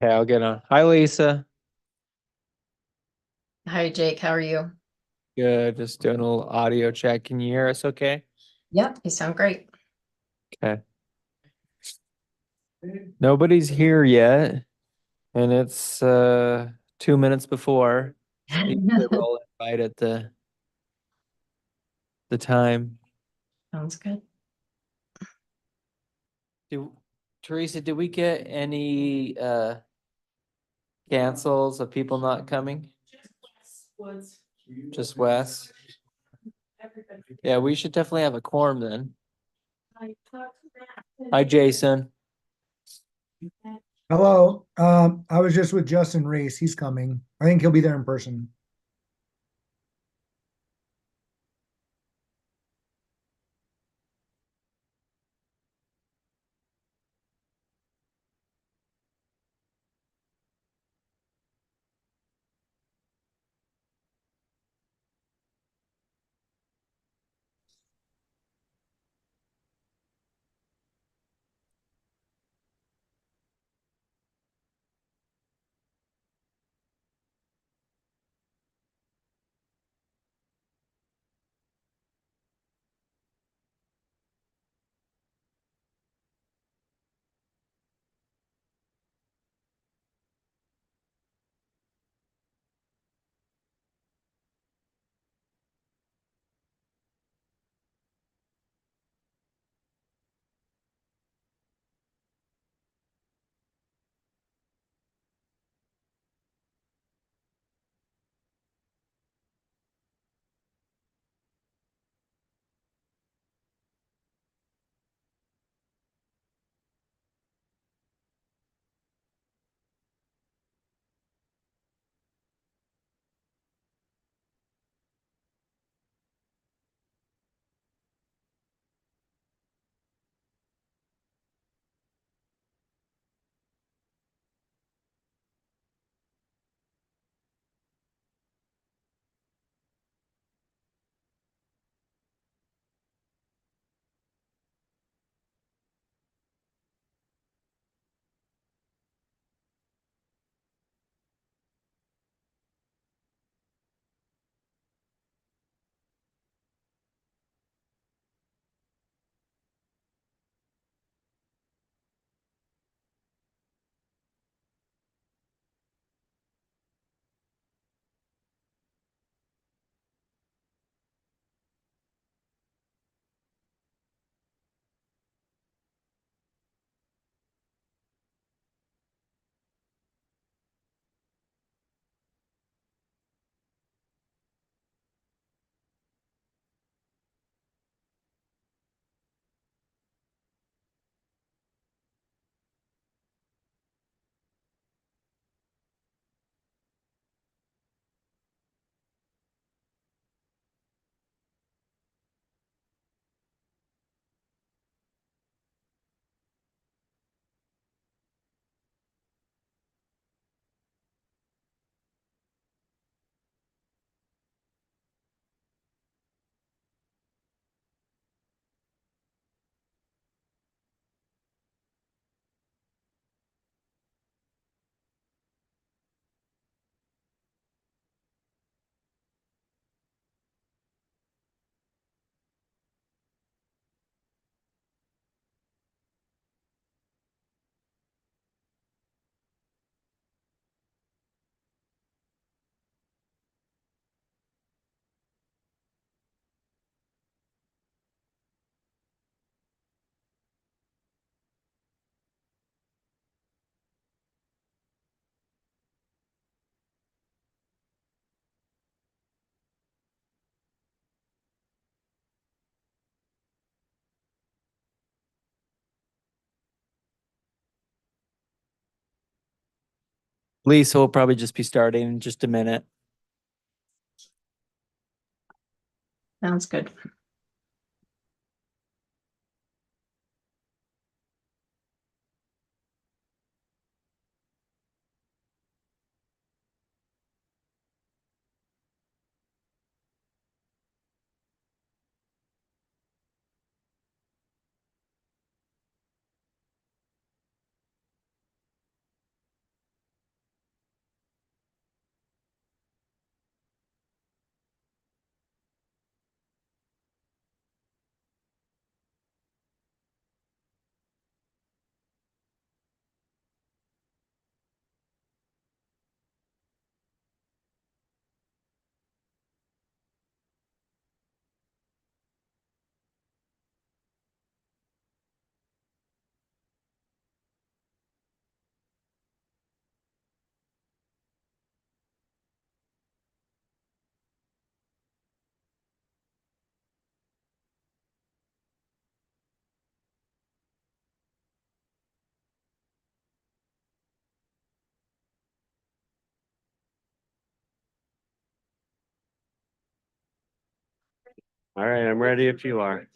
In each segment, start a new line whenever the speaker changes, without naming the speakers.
Okay, I'll get on. Hi, Lisa.
Hi, Jake. How are you?
Good. Just doing a little audio check. Can you hear us okay?
Yep, you sound great.
Okay. Nobody's here yet, and it's 2 minutes before. Usually we're all right at the time.
Sounds good.
Do Teresa, did we get any cancels of people not coming? Just Wes? Yeah, we should definitely have a quorum then. Hi, Jason.
Hello, I was just with Justin Race. He's coming. I think he'll be there in person.
Lisa will probably just be starting in just a minute.
Sounds good.
All right, I'm ready if you are.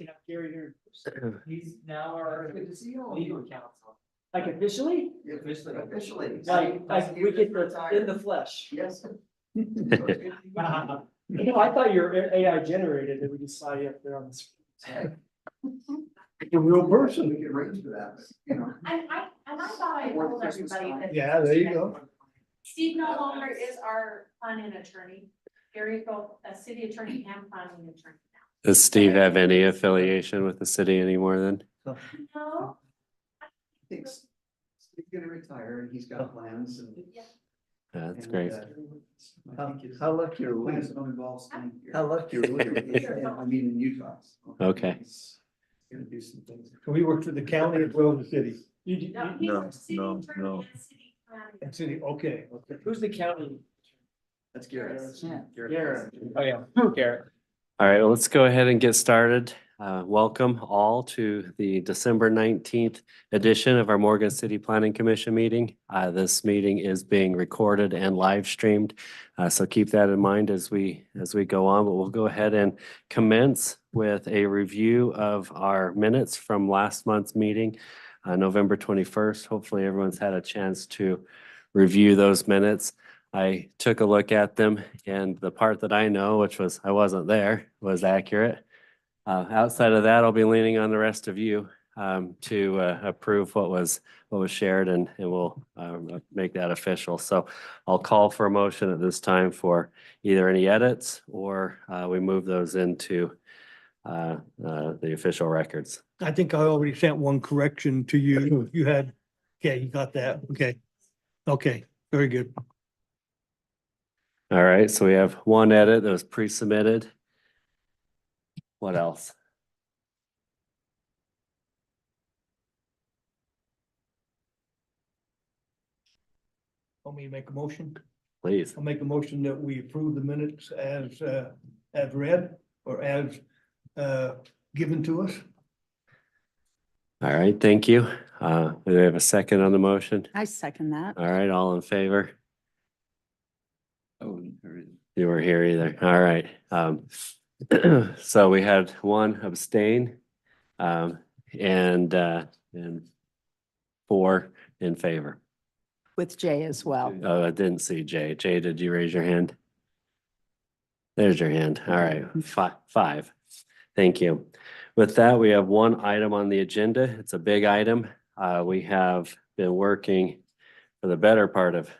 He's now our
Good to see you.
legal counsel. Like officially?
Officially.
Like we get in the flesh.
Yes.
No, I thought you were AI generated and we just saw you up there on the screen.
A real person. We can arrange for that, you know.
And I thought I told everybody that.
Yeah, there you go.
Steve no longer is our planning attorney. Gary's both a city attorney and planning attorney
Does Steve have any affiliation with the city anymore then?
now. No,
He's gonna retire and he's got plans and.
That's great.
How lucky are we? How lucky are we? I mean, in Utah.
Okay.
He's Gonna do some things.
We work for the county as well as the city.
no, he's
No,
a city
no,
attorney
no.
and city planning.
And city, okay, okay.
Who's the county?
That's Garrett.
Garrett.
Oh, yeah, Garrett.
All right, well, let's go ahead and get started. Welcome all to the December 19th edition of our Morgan City Planning Commission meeting. This meeting is being recorded and live streamed. So keep that in mind as we go on, but we'll go ahead and commence with a review of our minutes from last month's meeting, November 21st. Hopefully everyone's had a chance to review those minutes. I took a look at them and the part that I know, which was I wasn't there, was accurate. Outside of that, I'll be leaning on the rest of you to approve what was shared and we'll make that official. So I'll call for a motion at this time for either any edits or we move those into the official records.
I think I already sent one correction to you. You had, okay, you got that. Okay. Okay, very good.
All right, so we have one edit that was pre-submitted. What else?
Want me to make a motion?
Please.
I'll make a motion that we approve the minutes as read or as given to us.
All right, thank you. Do we have a second on the motion?
I second that.
All right, all in favor? Oh, you weren't here either. All right. So we had one abstain, and 4 in favor.
With Jay as well.
Oh, I didn't see Jay. Jay, did you raise your hand? There's your hand. All right, 5. Thank you. With that, we have one item on the agenda. It's a big item. We have been working for the better part of,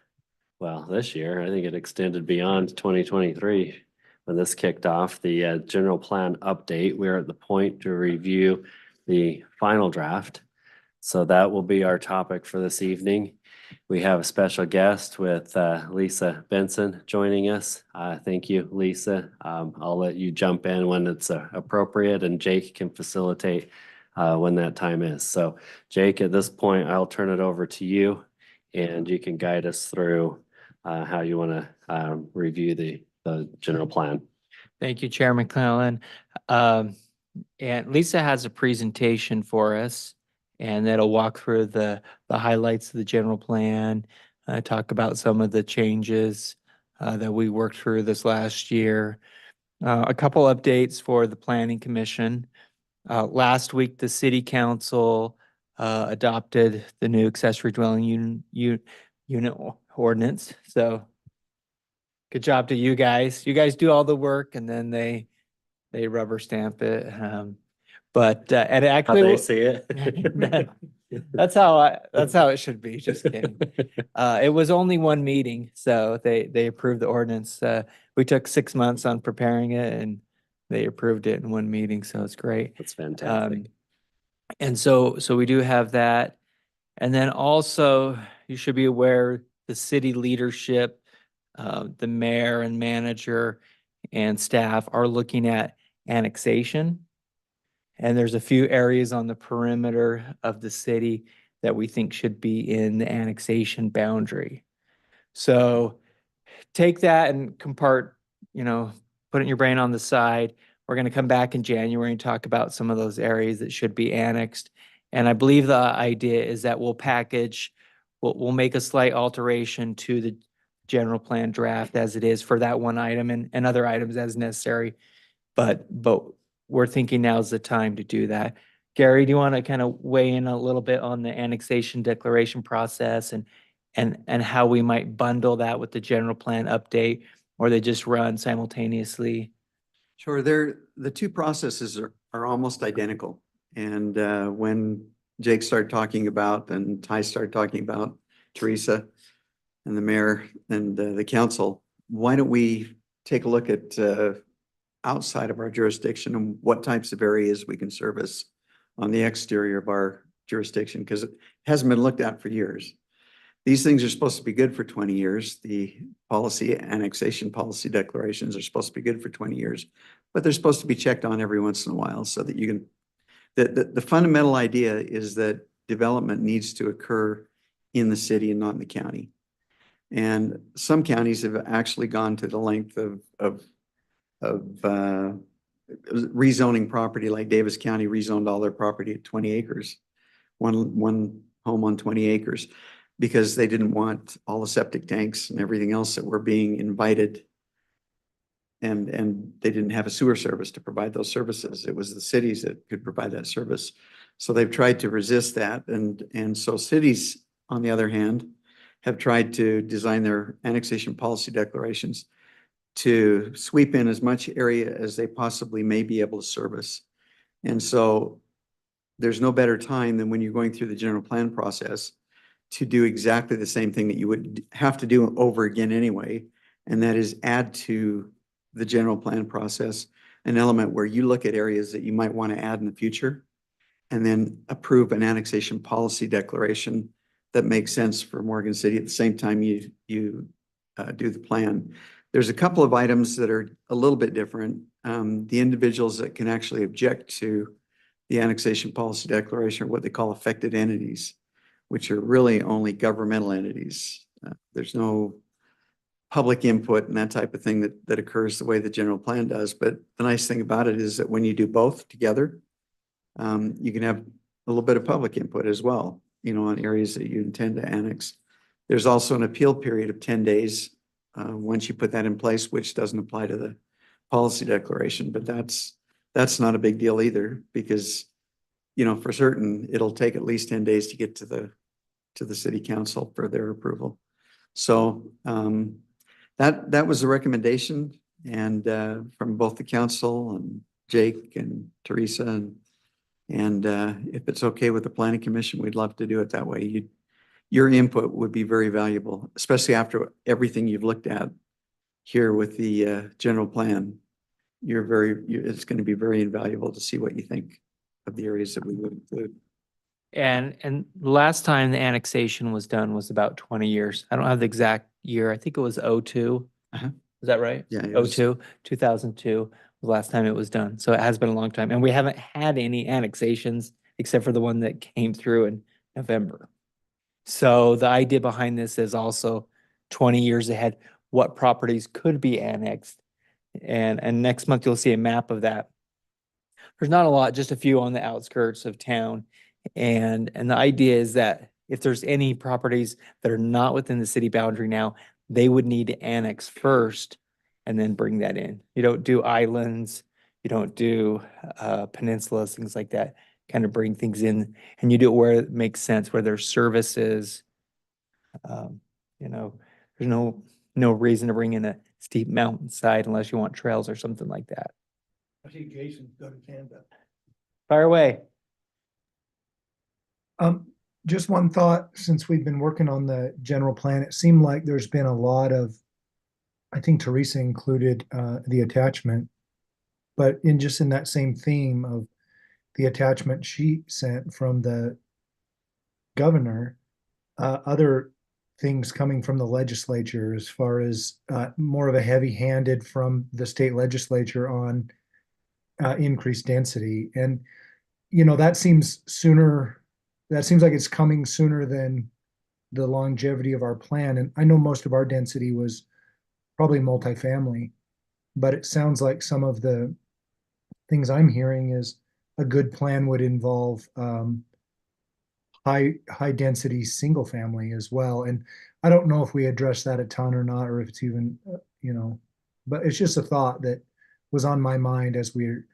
well, this year. I think it extended beyond 2023 when this kicked off. The general plan update. We're at the point to review the final draft. So that will be our topic for this evening. We have a special guest with Lisa Benson joining us. Thank you, Lisa. I'll let you jump in when it's appropriate and Jake can facilitate when that time is. So Jake, at this point, I'll turn it over to you and you can guide us through how you want to review the general plan.
Thank you, Chair McClellan. And Lisa has a presentation for us, and that'll walk through the highlights of the general plan, talk about some of the changes that we worked through this last year. A couple updates for the Planning Commission. Last week, the City Council adopted the new accessory dwelling unit ordinance. So good job to you guys. You guys do all the work and then they rubber stamp it. But and
How
actually
they see it.
that's how it should be. Just kidding. It was only one meeting, so they approved the ordinance. We took 6 months on preparing it and they approved it in one meeting, so it's great.
That's fantastic.
And so we do have that. And then also you should be aware the city leadership, the mayor and manager and staff are looking at annexation. And there's a few areas on the perimeter of the city that we think should be in the annexation boundary. So take that and put it in your brain on the side. We're going to come back in January and talk about some of those areas that should be annexed. And I believe the idea is that we'll make a slight alteration to the general plan draft as it is for that one item and other items as necessary. But we're thinking now's the time to do that. Gary, do you want to kind of weigh in a little bit on the annexation declaration process and how we might bundle that with the general plan update, or they just run simultaneously?
Sure, the two processes are almost identical. And when Jake started talking about and Ty started talking about Teresa and the mayor and the council, why don't we take a look at outside of our jurisdiction and what types of areas we can service on the exterior of our jurisdiction, because it hasn't been looked at for years. These things are supposed to be good for 20 years. The policy annexation policy declarations are supposed to be good for 20 years, but they're supposed to be checked on every once in a while so that you can, the fundamental idea is that development needs to occur in the city and not in the county. And some counties have actually gone to the length of rezoning property, like Davis County rezoned all their property at 20 acres, one home on 20 acres, because they didn't want all the septic tanks and everything else that were being invited. And they didn't have a sewer service to provide those services. It was the cities that could provide that service. So they've tried to resist that. And so cities, on the other hand, have tried to design their annexation policy declarations to sweep in as much area as they possibly may be able to service. And so there's no better time than when you're going through the general plan process to do exactly the same thing that you would have to do over again anyway. And that is add to the general plan process an element where you look at areas that you might want to add in the future and then approve an annexation policy declaration that makes sense for Morgan City at the same time you do the plan. There's a couple of items that are a little bit different. The individuals that can actually object to the annexation policy declaration are what they call affected entities, which are really only governmental entities. There's no public input and that type of thing that occurs the way the general plan does. But the nice thing about it is that when you do both together, you can have a little bit of public input as well, on areas that you intend to annex. There's also an appeal period of 10 days once you put that in place, which doesn't apply to the policy declaration, but that's not a big deal either, because for certain it'll take at least 10 days to get to the city council for their approval. So that was the recommendation, and from both the council and Jake and Teresa, and if it's okay with the planning commission, we'd love to do it that way. Your input would be very valuable, especially after everything you've looked at here with the general plan. It's going to be very invaluable to see what you think of the areas that we would include.
And last time the annexation was done was about 20 years. I don't have the exact year. I think it was 02.
Uh-huh.
Is that right?
Yeah, it was-
2002 was the last time it was done. So it has been a long time. And we haven't had any annexations except for the one that came through in November. So the idea behind this is also 20 years ahead, what properties could be annexed. And next month you'll see a map of that. There's not a lot, just a few on the outskirts of town. And the idea is that if there's any properties that are not within the city boundary now, they would need to annex first and then bring that in. You don't do islands, you don't do peninsulas, things like that. Kind of bring things in, and you do it where it makes sense, where there's services. There's no reason to bring in a steep mountainside unless you want trails or something like that.
I see Jason's got his hand up.
Fire away.
Just one thought, since we've been working on the general plan, it seemed like there's been a lot of, I think Teresa included the attachment, but in that same theme of the attachment she sent from the governor, other things coming from the legislature as far as more of a heavy-handed from the state legislature on increased density. And, that seems like it's coming sooner than the longevity of our plan. And I know most of our density was probably multifamily, but it sounds like some of the things I'm hearing is a good plan would involve high density single family as well. And I don't know if we address that a ton or not, or if it's even, but it's just a thought that was on my mind as we're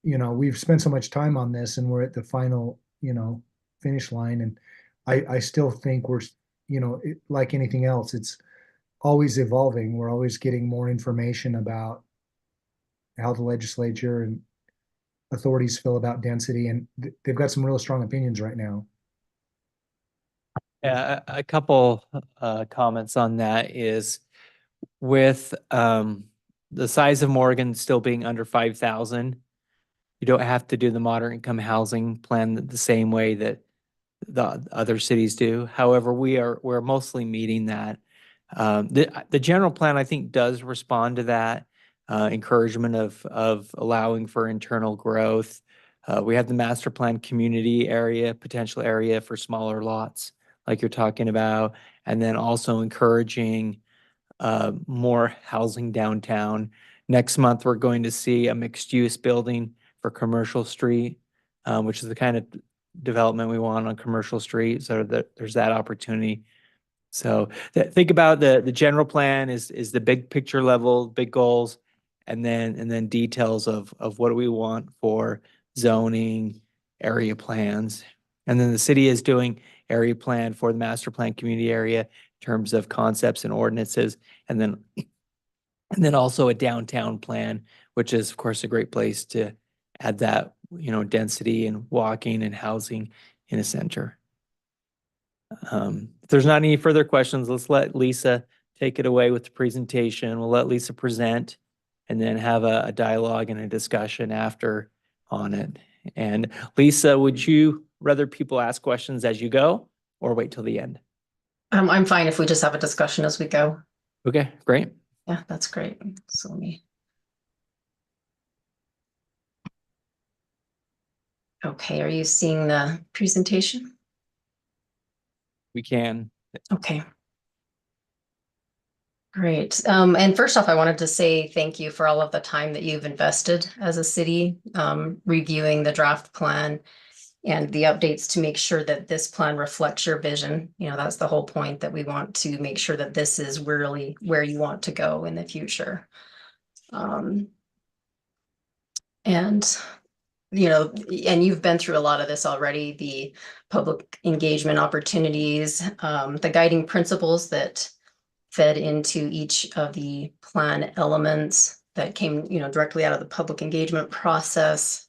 you know, we've spent so much time on this and we're at the final, you know, finish line. And I still think we're, you know, like anything else, it's always evolving. We're always getting more information about how the legislature and authorities feel about density, and they've got some real strong opinions right now.
Yeah, a couple comments on that is with the size of Morgan still being under 5,000, you don't have to do the moderate income housing plan the same way that the other cities do. However, we're mostly meeting that. The general plan, I think, does respond to that encouragement of allowing for internal growth. We have the master plan community area, potential area for smaller lots, like you're talking about, and then also encouraging more housing downtown. Next month, we're going to see a mixed-use building for Commercial Street, which is the kind of development we want on Commercial Street. So there's that opportunity. So think about the general plan is the big picture level, big goals, and then details of what do we want for zoning, area plans. And then the city is doing area plan for the master plan community area in terms of concepts and ordinances, and then also a downtown plan, which is of course a great place to add that, you know, density and walking and housing in a center. If there's not any further questions, let's let Lisa take it away with the presentation. We'll let Lisa present and then have a dialogue and a discussion after on it. And Lisa, would you rather people ask questions as you go or wait till the end?
I'm fine if we just have a discussion as we go.
Okay, great.
Yeah, that's great. So let me. Okay, are you seeing the presentation?
We can.
Okay. Great. And first off, I wanted to say thank you for all of the time that you've invested as a city, reviewing the draft plan and the updates to make sure that this plan reflects your vision. You know, that's the whole point, that we want to make sure that this is really where you want to go in the future. And you know, and you've been through a lot of this already, the public engagement opportunities, the guiding principles that fed into each of the plan elements that came, you know, directly out of the public engagement process.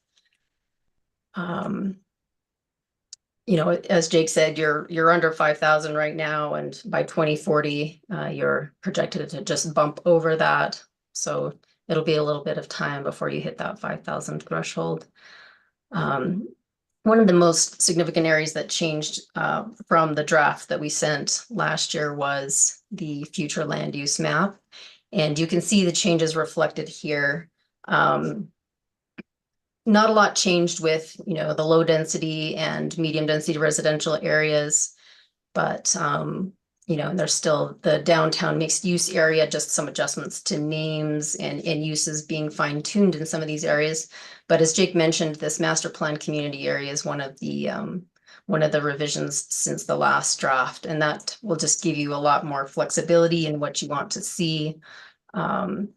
You know, as Jake said, you're under 5,000 right now, and by 2040, you're projected to just bump over that. So it'll be a little bit of time before you hit that 5,000 threshold. One of the most significant areas that changed from the draft that we sent last year was the future land use map. And you can see the changes reflected here. Not a lot changed with, you know, the low density and medium density residential areas, but you know, and there's still the downtown mixed use area, just some adjustments to names and uses being fine tuned in some of these areas. But as Jake mentioned, this master plan community area is one of the revisions since the last draft, and that will just give you a lot more flexibility in what you want to see. And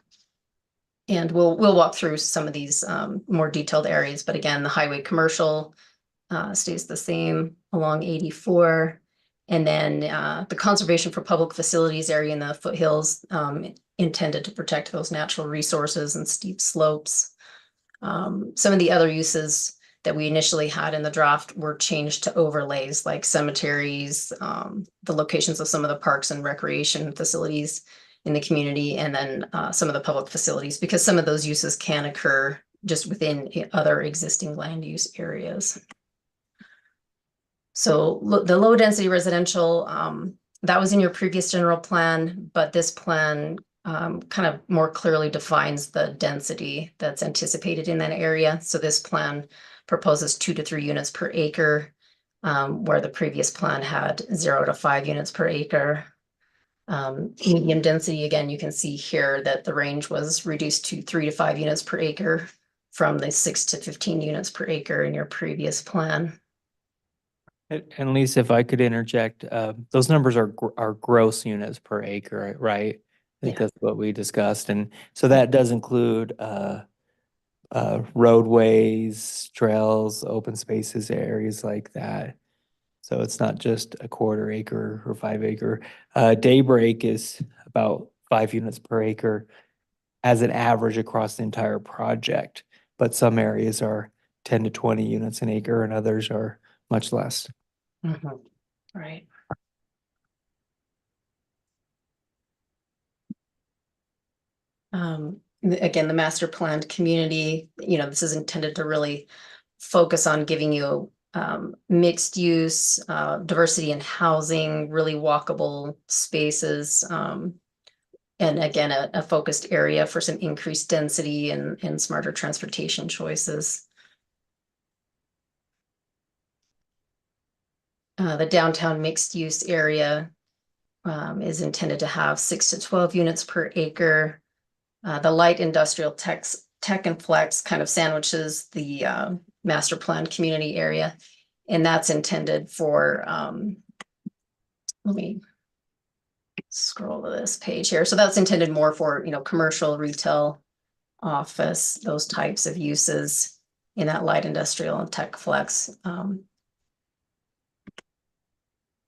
we'll walk through some of these more detailed areas, but again, the highway commercial stays the same along 84. And then the conservation for public facilities area in the foothills intended to protect those natural resources and steep slopes. Some of the other uses that we initially had in the draft were changed to overlays, like cemeteries, the locations of some of the parks and recreation facilities in the community, and then some of the public facilities, because some of those uses can occur just within other existing land use areas. So the low density residential, that was in your previous general plan, but this plan kind of more clearly defines the density that's anticipated in that area. So this plan proposes 2 to 3 units per acre, where the previous plan had 0 to 5 units per acre. Medium density, again, you can see here that the range was reduced to 3 to 5 units per acre from the 6 to 15 units per acre in your previous plan.
And Lisa, if I could interject, those numbers are gross units per acre, right? I think
Yeah.
that's what we discussed. And so that does include roadways, trails, open spaces, areas like that. So it's not just a quarter acre or 5 acre. Daybreak is about 5 units per acre as an average across the entire project. But some areas are 10 to 20 units an acre and others are much less.
Mhm. Right. Again, the master planned community, this is intended to really focus on giving you mixed use, diversity in housing, really walkable spaces. And again, a focused area for some increased density and smarter transportation choices. The downtown mixed use area is intended to have 6 to 12 units per acre. The light industrial tech and flex kind of sandwiches the master plan community area. And that's intended for, let me scroll to this page here. So that's intended more for, commercial, retail, office, those types of uses in that light industrial and tech flex. And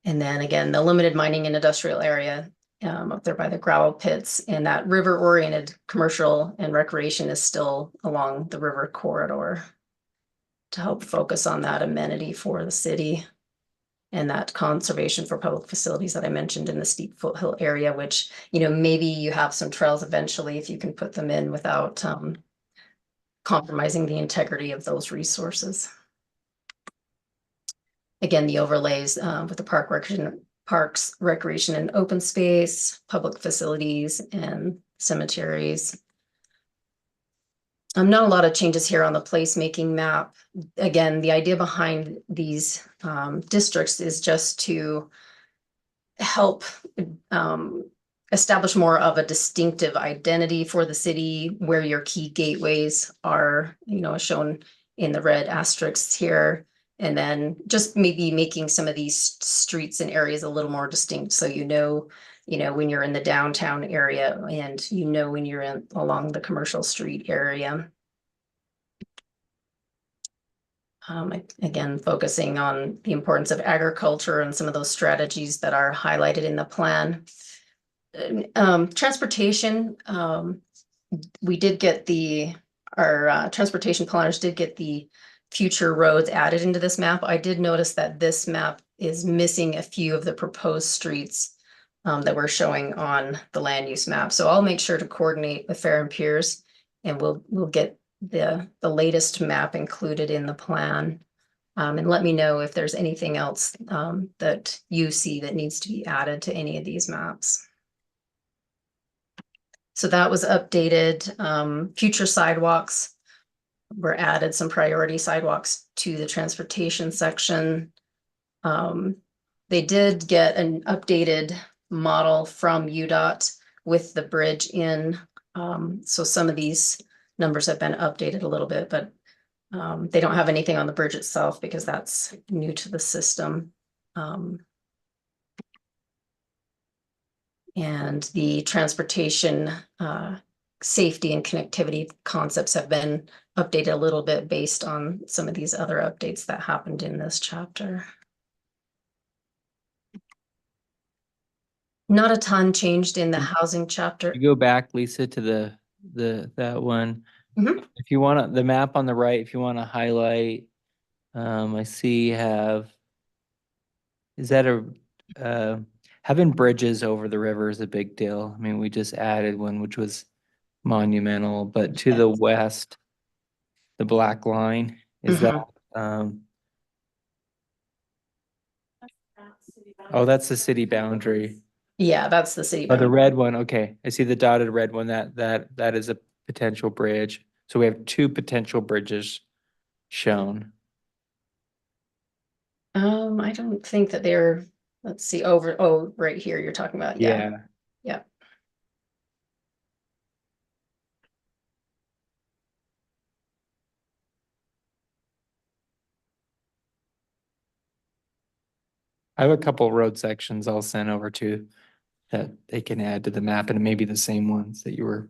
then again, the limited mining and industrial area up there by the gravel pits, and that river oriented commercial and recreation is still along the river corridor to help focus on that amenity for the city and that conservation for public facilities that I mentioned in the steep foothill area, which, maybe you have some trails eventually if you can put them in without compromising the integrity of those resources. Again, the overlays with the parks, recreation and open space, public facilities and cemeteries. Not a lot of changes here on the placemaking map. Again, the idea behind these districts is just to help establish more of a distinctive identity for the city where your key gateways are, as shown in the red asterisks here. And then just maybe making some of these streets and areas a little more distinct. So, when you're in the downtown area and, when you're along the commercial street area. Again, focusing on the importance of agriculture and some of those strategies that are highlighted in the plan. Transportation, we did get our transportation planners did get the future roads added into this map. I did notice that this map is missing a few of the proposed streets that we're showing on the land use map. So I'll make sure to coordinate with Fair and Piers, and we'll get the latest map included in the plan. And let me know if there's anything else that you see that needs to be added to any of these maps. So that was updated. Future sidewalks were added, some priority sidewalks to the transportation section. They did get an updated model from UDOT with the bridge in. So some of these numbers have been updated a little bit, but they don't have anything on the bridge itself because that's new to the system. And the transportation safety and connectivity concepts have been updated a little bit based on some of these other updates that happened in this chapter. Not a ton changed in the housing chapter.
You go back, Lisa, to that one.
Mhm.
If you want the map on the right, if you want to highlight, I see is that having bridges over the river is a big deal. I mean, we just added one, which was monumental, but to the west, the black line, is that, oh, that's the city boundary.
Yeah, that's the city.
Oh, the red one, okay. I see the dotted red one, that is a potential bridge. So we have 2 potential bridges shown.
I don't think that they're, let's see, right here you're talking about, yeah. Yeah.
I have a couple road sections I'll send over to that they can add to the map, and maybe the same ones that you were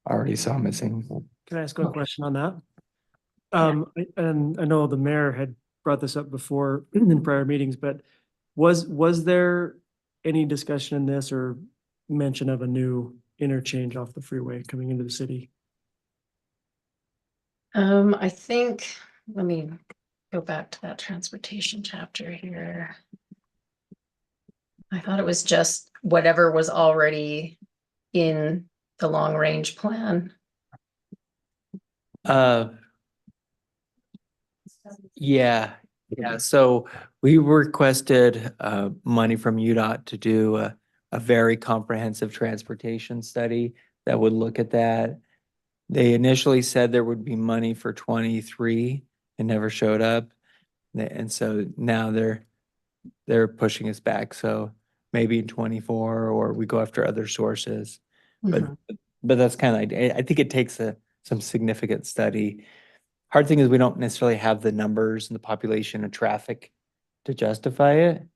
already saw missing.
Can I ask a question on that? And I know the mayor had brought this up before in prior meetings, but was there any discussion in this or mention of a new interchange off the freeway coming into the city?
I think, let me go back to that transportation chapter here. I thought it was just whatever was already in the long range plan.
Yeah, yeah, so we requested money from UDOT to do a very comprehensive transportation study that would look at that. They initially said there would be money for 23. It never showed up. And so now they're pushing us back. So maybe in 24 or we go after other sources. But
Mhm.
but that's kind of, I think it takes some significant study. Hard thing is we don't necessarily have the numbers and the population and traffic to justify it.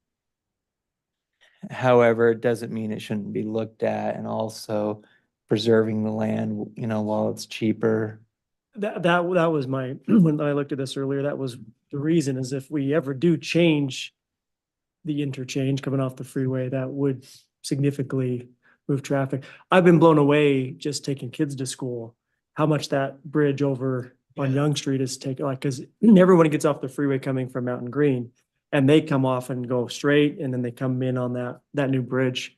However, it doesn't mean it shouldn't be looked at, and also preserving the land, while it's cheaper.
That was my, when I looked at this earlier, that was the reason is if we ever do change the interchange coming off the freeway, that would significantly move traffic. I've been blown away just taking kids to school, how much that bridge over on Young Street is taking, like, cause everyone gets off the freeway coming from Mountain Green and they come off and go straight and then they come in on that new bridge,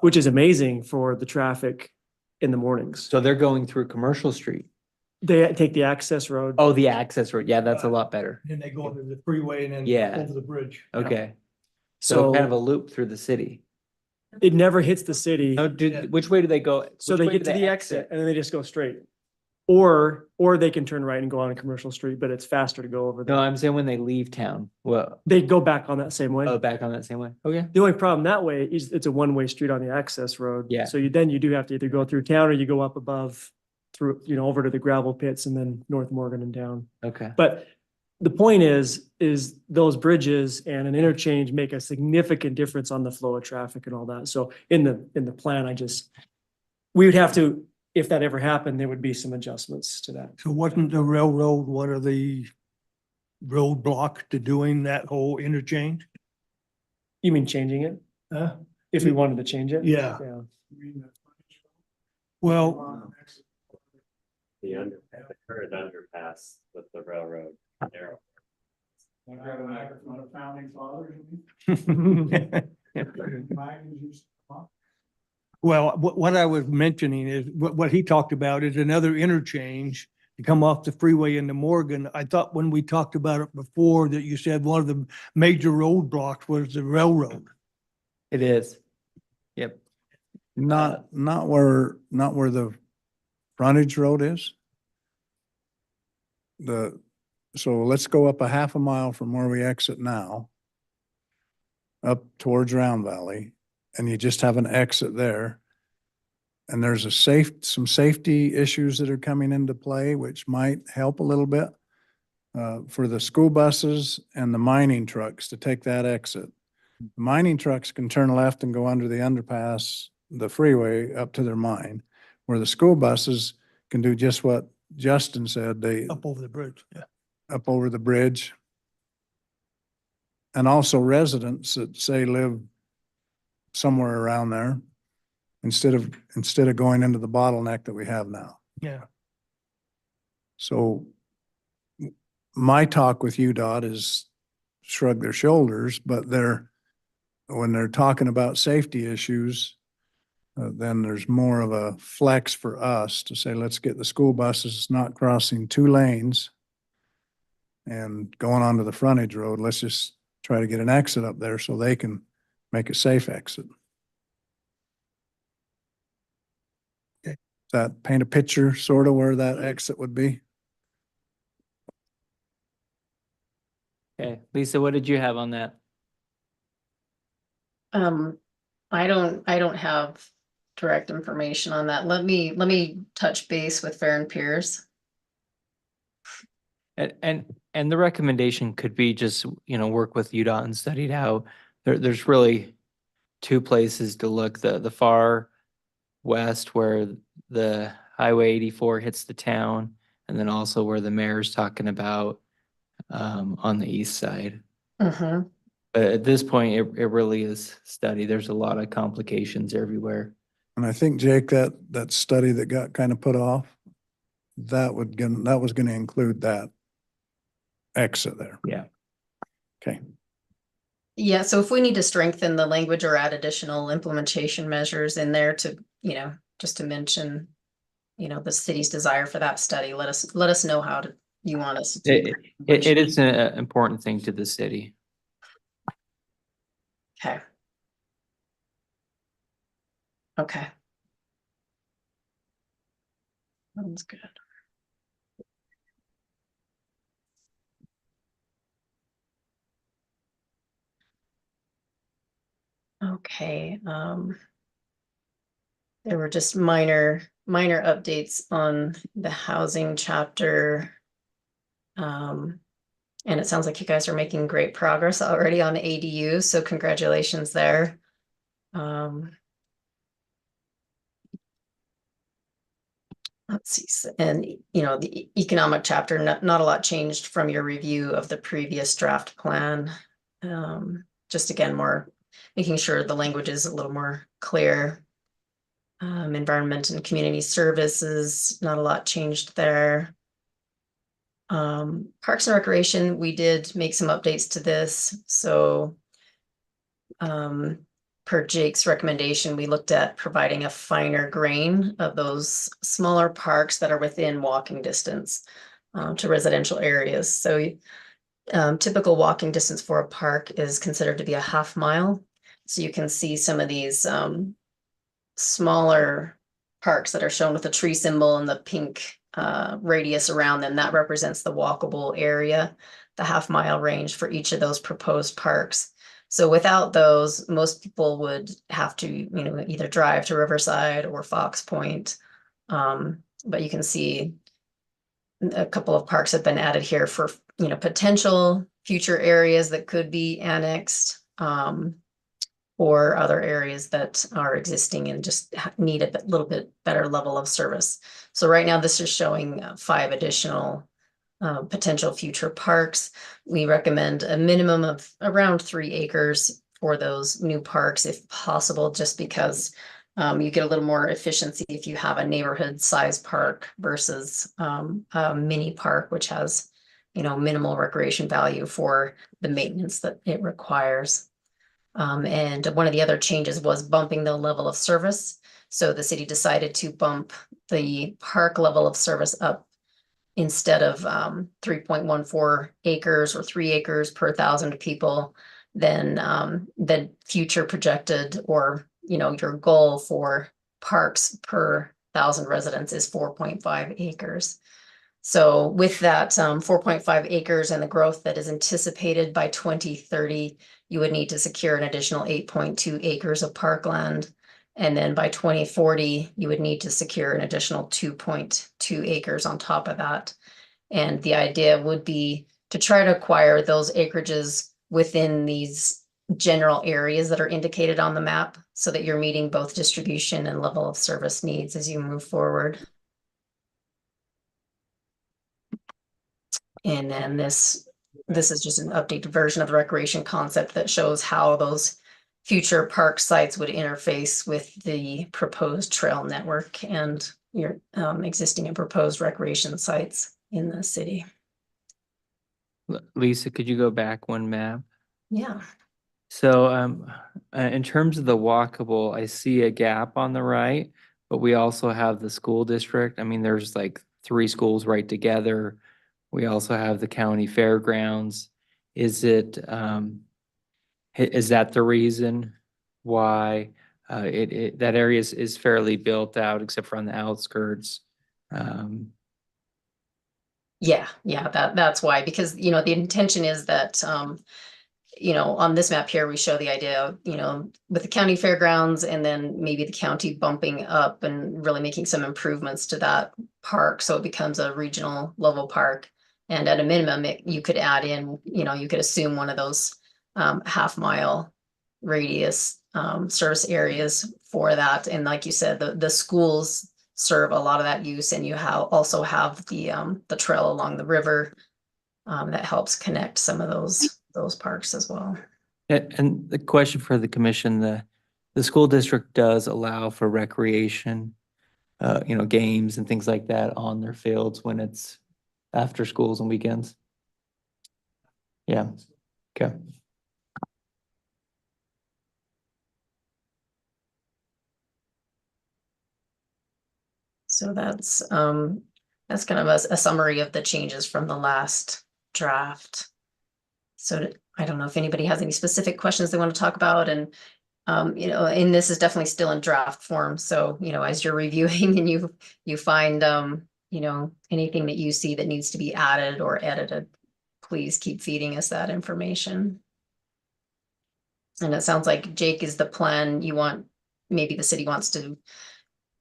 which is amazing for the traffic in the mornings.
So they're going through Commercial Street.
They take the access road.
Oh, the access road. Yeah, that's a lot better.
Then they go into the freeway and then
Yeah.
over the bridge.
Okay. So kind of a loop through the city.
It never hits the city.
No, which way do they go?
So
Which
they
way
get
do
to the exit and then they just go straight. Or they can turn right and go on a Commercial Street, but it's faster to go over
No,
there.
I'm saying when they leave town. Well,
They go back on that same way.
back on that same way. Okay.
The only problem that way is it's a one-way street on the access road.
Yeah.
So you do have to either go through town or you go up above through, over to the gravel pits and then North Morgan and down.
Okay.
But the point is those bridges and an interchange make a significant difference on the flow of traffic and all that. So in the plan, we would have to, if that ever happened, there would be some adjustments to that.
So wasn't the railroad one of the roadblock to doing that whole interchange?
You mean changing it?
Huh?
If we wanted to change it?
Yeah.
Yeah.
Well,
The current underpass with the railroad arrow.
well, what I was mentioning is, what he talked about is another interchange to come off the freeway into Morgan. I thought when we talked about it before that you said one of the major roadblocks was the railroad.
It is. Yep.
Not where the frontage road is. So let's go up a half a mile from where we exit now, up towards Round Valley, and you just have an exit there. And there's some safety issues that are coming into play, which might help a little bit for the school buses and the mining trucks to take that exit. The mining trucks can turn left and go under the underpass, the freeway up to their mine, where the school buses can do just what Justin said, they
Up over the bridge, yeah.
up over the bridge. And also residents that say live somewhere around there, instead of going into the bottleneck that we have now.
Yeah.
So my talk with UDOT is shrug their shoulders, but when they're talking about safety issues, then there's more of a flex for us to say, let's get the school buses not crossing 2 lanes and going onto the frontage road. Let's just try to get an exit up there so they can make a safe exit.
Okay.
Does that paint a picture sort of where that exit would be?
Okay. Lisa, what did you have on that?
I don't have direct information on that. Let me touch base with Farron Pierce.
And the recommendation could be just, work with UDOT and study it out. There's really 2 places to look, the far west where the Highway 84 hits the town, and then also where the mayor's talking about on the east side.
Mhm.
But at this point, it really is study. There's a lot of complications everywhere.
And I think, Jake, that study that got kind of put off, that was gonna include that exit there.
Yeah.
Okay.
Yeah, so if we need to strengthen the language or add additional implementation measures in there to, just to mention, the city's desire for that study, let us know how you want us to.
It is an important thing to the city.
Okay. Okay. Sounds good. Okay, there were just minor updates on the housing chapter. And it sounds like you guys are making great progress already on ADU, so congratulations there. Let's see, and the economic chapter, not a lot changed from your review of the previous draft plan. Just again, more making sure the language is a little more clear. Environment and community services, not a lot changed there. Parks and Recreation, we did make some updates to this, so per Jake's recommendation, we looked at providing a finer grain of those smaller parks that are within walking distance to residential areas. So typical walking distance for a park is considered to be a half mile. So you can see some of these smaller parks that are shown with the tree symbol and the pink radius around them. That represents the walkable area, the half mile range for each of those proposed parks. So without those, most people would have to, either drive to Riverside or Fox Point. But you can see a couple of parks have been added here for, potential future areas that could be annexed, or other areas that are existing and just need a little bit better level of service. So right now, this is showing 5 additional potential future parks. We recommend a minimum of around 3 acres for those new parks if possible, just because you get a little more efficiency if you have a neighborhood size park versus a mini park, which has, minimal recreation value for the maintenance that it requires. And one of the other changes was bumping the level of service. So the city decided to bump the park level of service up. Instead of 3.14 acres or 3 acres per 1,000 people, then the future projected, or your goal for parks per 1,000 residents is 4.5 acres. So with that 4.5 acres and the growth that is anticipated by 2030, you would need to secure an additional 8.2 acres of parkland. And then by 2040, you would need to secure an additional 2.2 acres on top of that. And the idea would be to try to acquire those acreages within these general areas that are indicated on the map so that you're meeting both distribution and level of service needs as you move forward. And then this is just an updated version of the recreation concept that shows how those future park sites would interface with the proposed trail network and your existing and proposed recreation sites in the city.
Lisa, could you go back one map?
Yeah.
So in terms of the walkable, I see a gap on the right, but we also have the school district. I mean, there's like 3 schools right together. We also have the county fairgrounds. Is that the reason why that area is fairly built out except for on the outskirts?
Yeah, that's why, because the intention is that on this map here, we show the idea of, with the county fairgrounds and then maybe the county bumping up and really making some improvements to that park. So it becomes a regional level park. And at a minimum, you could add in, you could assume one of those half mile radius service areas for that. And like you said, the schools serve a lot of that use, and you also have the trail along the river that helps connect some of those parks as well.
And the question for the commission, the school district does allow for recreation, games and things like that on their fields when it's after schools and weekends. Yeah, okay.
So that's kind of a summary of the changes from the last draft. So I don't know if anybody has any specific questions they want to talk about, and and this is definitely still in draft form. So, as you're reviewing and you find anything that you see that needs to be added or edited, please keep feeding us that information. And it sounds like, Jake, is the plan maybe the city wants to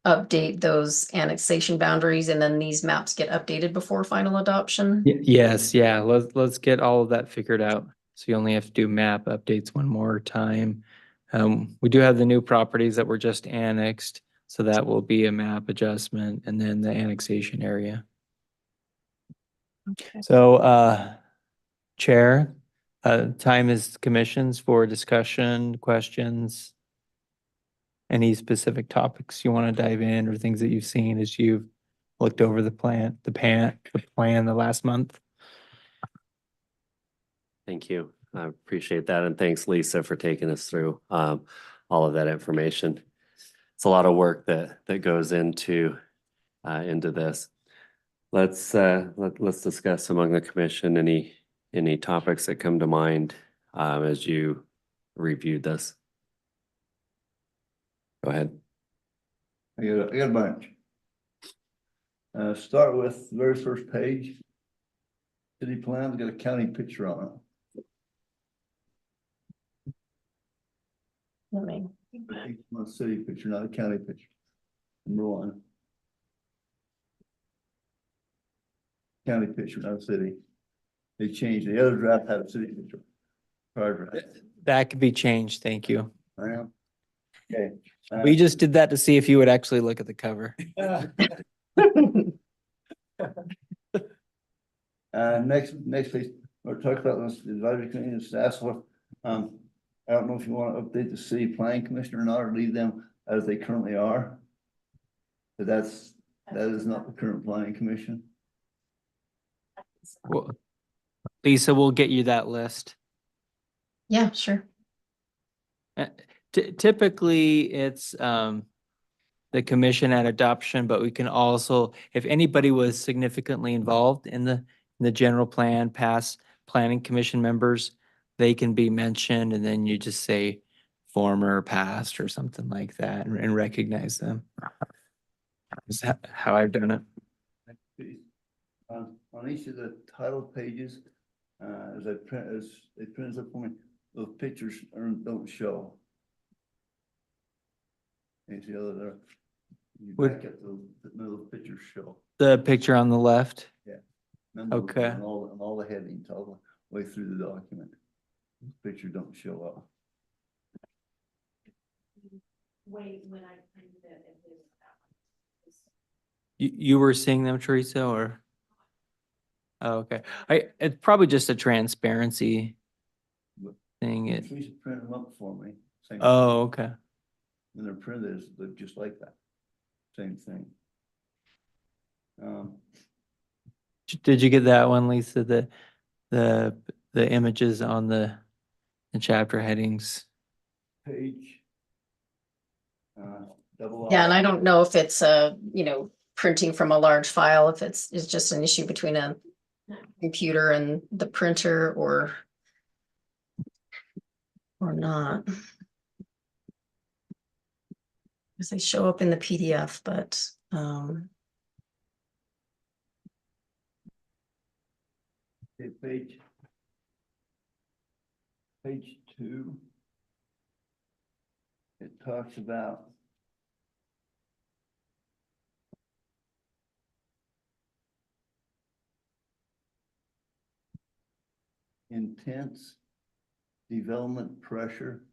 update those annexation boundaries, and then these maps get updated before final adoption?
Yes, yeah, let's get all of that figured out. So you only have to do map updates one more time. We do have the new properties that were just annexed, so that will be a map adjustment, and then the annexation area.
Okay.
So, Chair, time is commissions for discussion, questions. Any specific topics you want to dive in, or things that you've seen as you've looked over the plan the last month?
Thank you. I appreciate that. And thanks, Lisa, for taking us through all of that information. It's a lot of work that goes into this. Let's discuss among the commission any topics that come to mind as you reviewed this. Go ahead.
I got a bunch. Start with the very first page. City plan's got a county picture on it. It's a city picture, not a county picture. Number one. County picture, not a city. They changed. The other draft had a city picture. Prior draft.
That could be changed, thank you.
I am. Okay.
We just did that to see if you would actually look at the cover.
Next page, we're talking about this advisory committee and staff. So, I don't know if you want to update the city planning commissioner or not, or leave them as they currently are. But that is not the current planning commission.
Well, Lisa, we'll get you that list.
Yeah, sure.
Typically, it's the commission at adoption, but we can also, if anybody was significantly involved in the general plan, past planning commission members, they can be mentioned, and then you just say former, past, or something like that, and recognize them. Is that how I've done it?
On each of the title pages, as they print up for me, those pictures don't show. And the other there, you back up none of those pictures show.
The picture on the left?
None of those,
Okay.
on all the headings, all the way through the document. Pictures don't show up.
Wait, when I printed it, it was that one.
You were seeing them, Teresa, or? Oh, okay. It's probably just a transparency thing.
Teresa printed them up for me. Same
Oh, okay.
And they're printed look just like that. Same thing.
Did you get that one, Lisa? The images on the chapter headings?
Page. Double
Yeah, and
R.
I don't know if it's printing from a large file, if it's just an issue between a computer and the printer or not. Because they show up in the PDF, but
Okay, page 2. It talks about intense development pressure.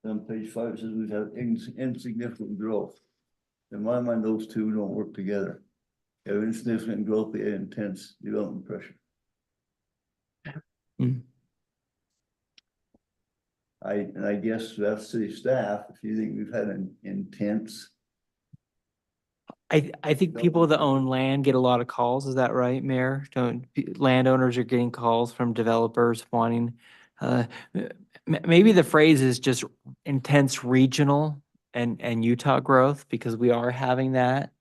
On page 5, it says we've had insignificant growth. In my mind, those two don't work together. You have insignificant growth, you have intense development pressure.
Mm.
And I guess that's city staff, if you think we've had an intense.
I think people that own land get a lot of calls. Is that right, Mayor? Landowners are getting calls from developers wanting, maybe the phrase is just intense regional and Utah growth, because we are having that.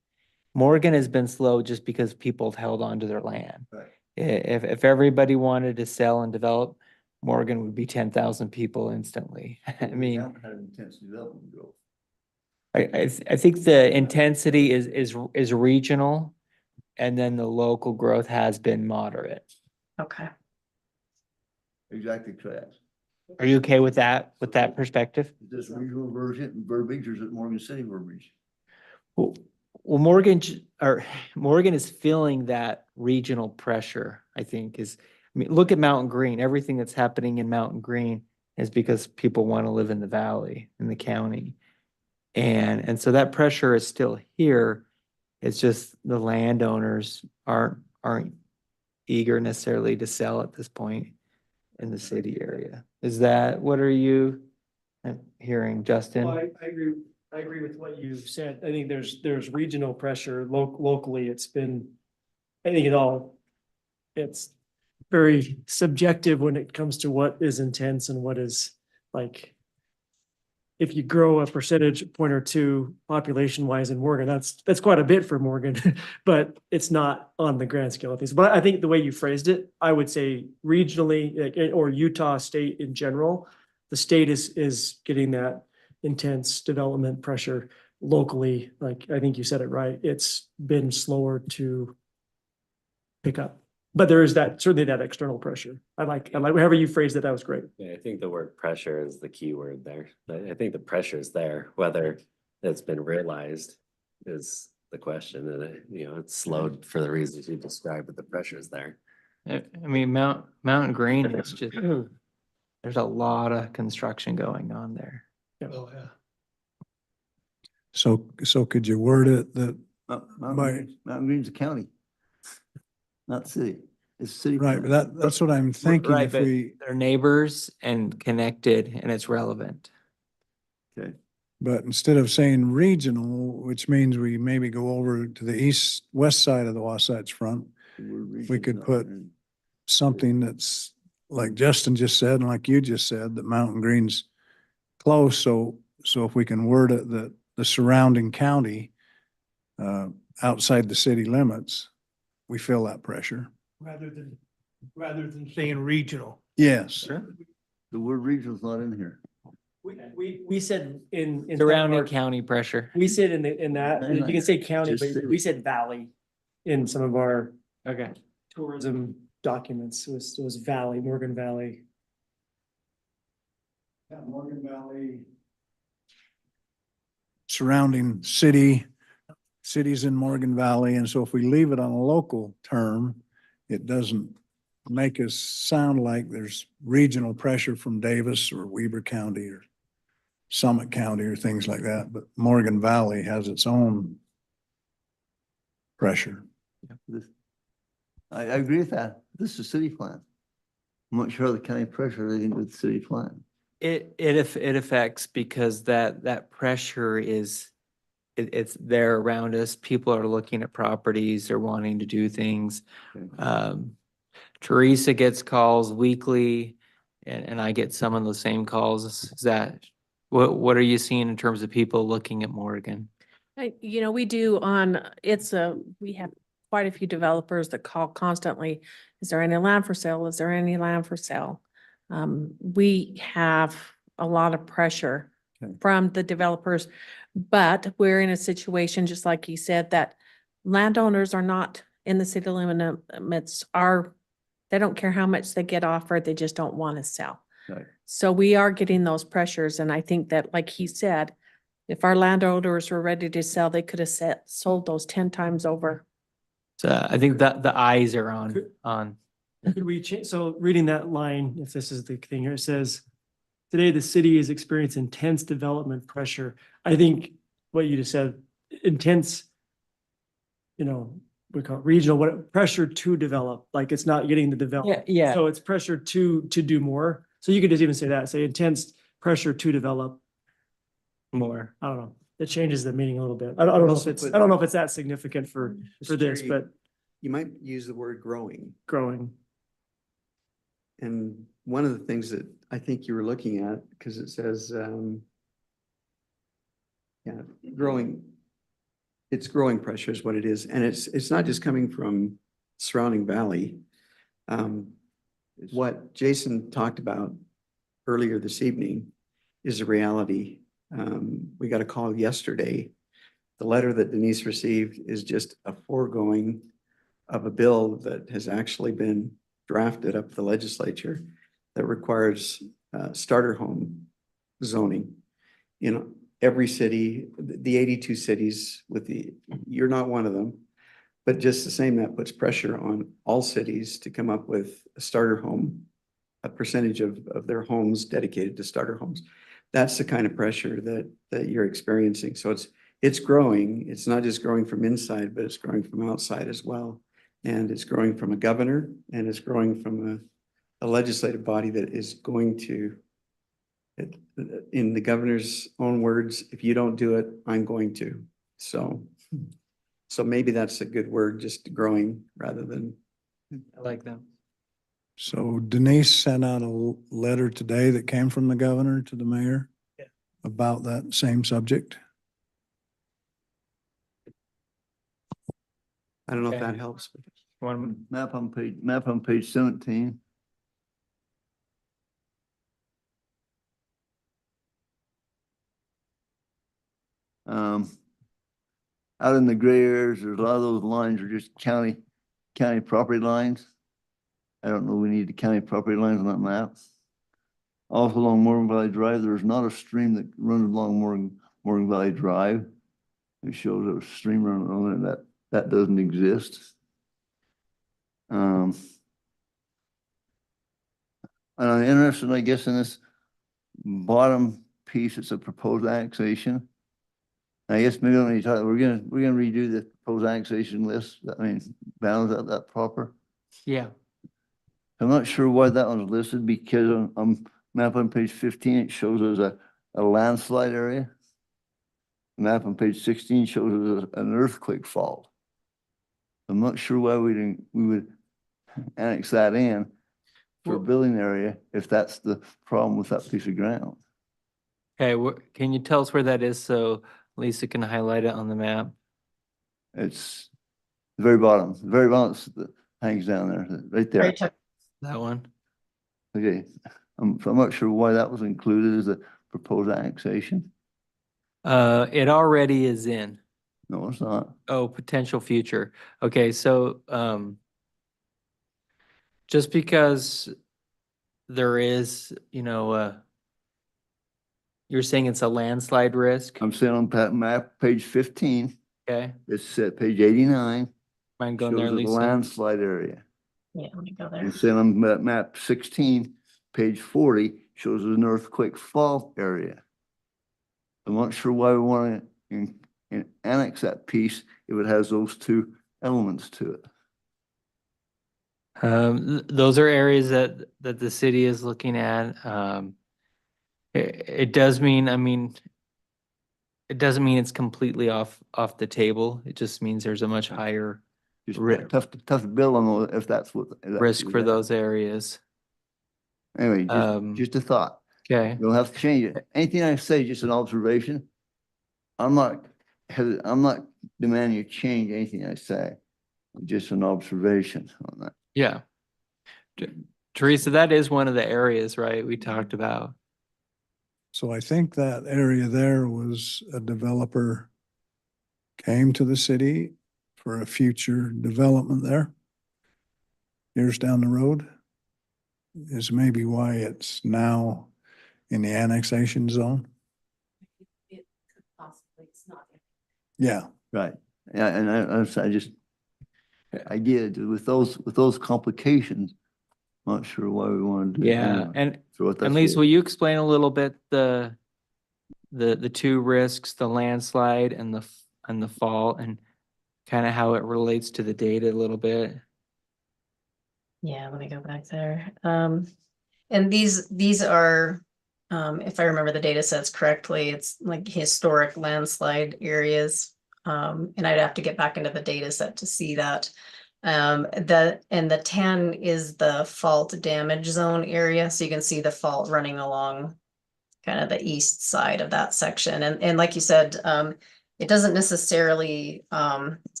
Morgan has been slow just because people have held on to their land.
Right.
If everybody wanted to sell and develop, Morgan would be 10,000 people instantly. I
We
mean,
haven't had intense development growth.
I think the intensity is regional, and then the local growth has been moderate.
Okay.
Exactly correct.
Are you okay with that perspective?
Is this regional verbiage or is it Morgan City verbiage?
Well, Morgan is feeling that regional pressure, I think I mean, look at Mountain Green. Everything that's happening in Mountain Green is because people want to live in the valley, in the county. And so that pressure is still here. It's just the landowners aren't eager necessarily to sell at this point in the city area. What are you hearing, Justin?
Well, I agree with what you've said. I think there's regional pressure locally. It's been, I think it's very subjective when it comes to what is intense and what is like. If you grow a percentage point or two population wise in Morgan, that's quite a bit for Morgan, but it's not on the grand scale of things. But I think the way you phrased it, I would say regionally or Utah state in general, the state is getting that intense development pressure locally. Like, I think you said it right. It's been slower to pick up, but there is certainly that external pressure. I like however you phrased it. That was great.
Yeah, I think the word pressure is the key word there. I think the pressure is there, whether it's been realized is the question. And it's slowed for the reasons you described, but the pressure is there.
I mean, Mountain Green is just, there's a lot of construction going on there.
Oh, yeah.
So could you word it that,
Mountain Green's a county. Not city. It's city.
right, but that's what I'm thinking,
Right,
if
but
we,
they're neighbors and connected, and it's relevant.
Okay.
but instead of saying regional, which means we maybe go over to the west side of the Wasatch Front, we could put something that's like Justin just said, and like you just said, that Mountain Green's close, so if we can word it that the surrounding county, outside the city limits, we feel that pressure.
Rather than saying regional.
Yes.
The word regional's not in here.
We said in
Surrounding county pressure.
we said in that, you can say county,
Just
but
city.
we said valley in some of our
Okay.
tourism documents. It was Valley, Morgan Valley.
Yeah, Morgan Valley. Surrounding cities in Morgan Valley, and so if we leave it on a local term, it doesn't make us sound like there's regional pressure from Davis or Weber County or Summit County or things like that, but Morgan Valley has its own pressure.
I agree with that. This is city plan. I'm not sure the county pressure is into the city plan.
It affects because that pressure it's there around us. People are looking at properties, they're wanting to do things. Teresa gets calls weekly and I get some of the same calls. What are you seeing in terms of people looking at Morgan?
We do we have quite a few developers that call constantly. Is there any land for sale? Is there any land for sale? We have a lot of pressure
Okay.
from the developers, but we're in a situation, just like you said, that landowners are not in the city limits they don't care how much they get offered, they just don't want to sell.
Right.
So we are getting those pressures, and I think that, like he said, if our landowners were ready to sell, they could have sold those 10 times over.
So I think that the eyes are on.
Could we change, so reading that line, if this is the thing here, it says, today the city is experiencing intense development pressure. I think what you just said intense, we call it regional, what, pressure to develop, like it's not getting to develop.
Yeah.
So it's pressure to do more. So you could just even say that, say intense pressure to develop.
More.
I don't know. It changes the meaning a little bit. I don't know if
Also
it's,
put-
I don't know if it's that significant for this,
Jerry,
but
You might use the word growing.
growing.
And one of the things that I think you were looking at, because it says, yeah, growing, it's growing pressure is what it is. And it's not just coming from surrounding valley. What Jason talked about earlier this evening is a reality. We got a call yesterday. The letter that Denise received is just a foregoing of a bill that has actually been drafted up the legislature that requires starter home zoning. You know, every city, the 82 cities you're not one of them, but just the same, that puts pressure on all cities to come up with a starter home, a percentage of their homes dedicated to starter homes. That's the kind of pressure that you're experiencing. So it's growing. It's not just growing from inside, but it's growing from outside as well. And it's growing from a governor, and it's growing from a legislative body that is going to, in the governor's own words, if you don't do it, I'm going to. So maybe that's a good word, just growing rather than.
I like them.
So Denise sent out a letter today that came from the governor to the mayor about that same subject.
I don't know if
Okay.
that helps.
One,
Map on page 17. Out in the gray areas, there's a lot of those lines are just county property lines. I don't know, we need the county property lines on that map. Also along Morgan Valley Drive, there's not a stream that runs along Morgan Valley Drive. It shows a stream running on there that doesn't exist. And I'm interested, I guess, in this bottom piece. It's a proposed annexation. I guess maybe when you talk, we're gonna redo the proposed annexation list. I mean, balance out that proper.
yeah.
I'm not sure why that one's listed, because on map on page 15, it shows us a landslide area. Map on page 16 shows us an earthquake fault. I'm not sure why we would annex that in for a building area if that's the problem with that piece of ground.
Okay, can you tell us where that is so Lisa can highlight it on the map?
It's the very bottom that hangs down there, right there.
Right,
That one?
Okay, so I'm not sure why that was included as a proposed annexation.
It already is in.
No, it's not.
Oh, potential future. Okay, so, just because there is, you're saying it's a landslide risk,
I'm saying on that map, page 15,
okay?
it's at page 89,
Mind
shows
going there,
us a
Lisa?
landslide area.
yeah, let me go there.
And saying on map 16, page 40, shows an earthquake fault area. I'm not sure why we want to annex that piece if it has those two elements to it.
Those are areas that the city is looking at. It does mean, it doesn't mean it's completely off the table. It just means there's a much higher
Just
Risk.
tough to build on those if that's what. if that's
risk
what
for
that-
those areas.
Anyway,
Um,
just a thought.
Okay,
You don't have to change it. Anything I say is just an observation. I'm not demanding you change anything I say. Just an observation on that.
yeah. Teresa, that is one of the areas, right, we talked about.
So I think that area there was a developer came to the city for a future development there. Years down the road is maybe why it's now in the annexation zone.
It could possibly, it's not.
Yeah,
Right. Yeah, and I get it. With those complications, not sure why we want to do it.
Yeah,
anyway.
and
So what
And
that's
Lisa,
for.
will you explain a little bit the two risks, the landslide and on the fault and kind of how it relates to the data a little bit.
Yeah, let me go back there. And these are, if I remember the data sets correctly, it's like historic landslide areas. And I'd have to get back into the data set to see that. And the 10 is the fault damage zone area. So you can see the fault running along kind of the east side of that section. And like you said, it doesn't necessarily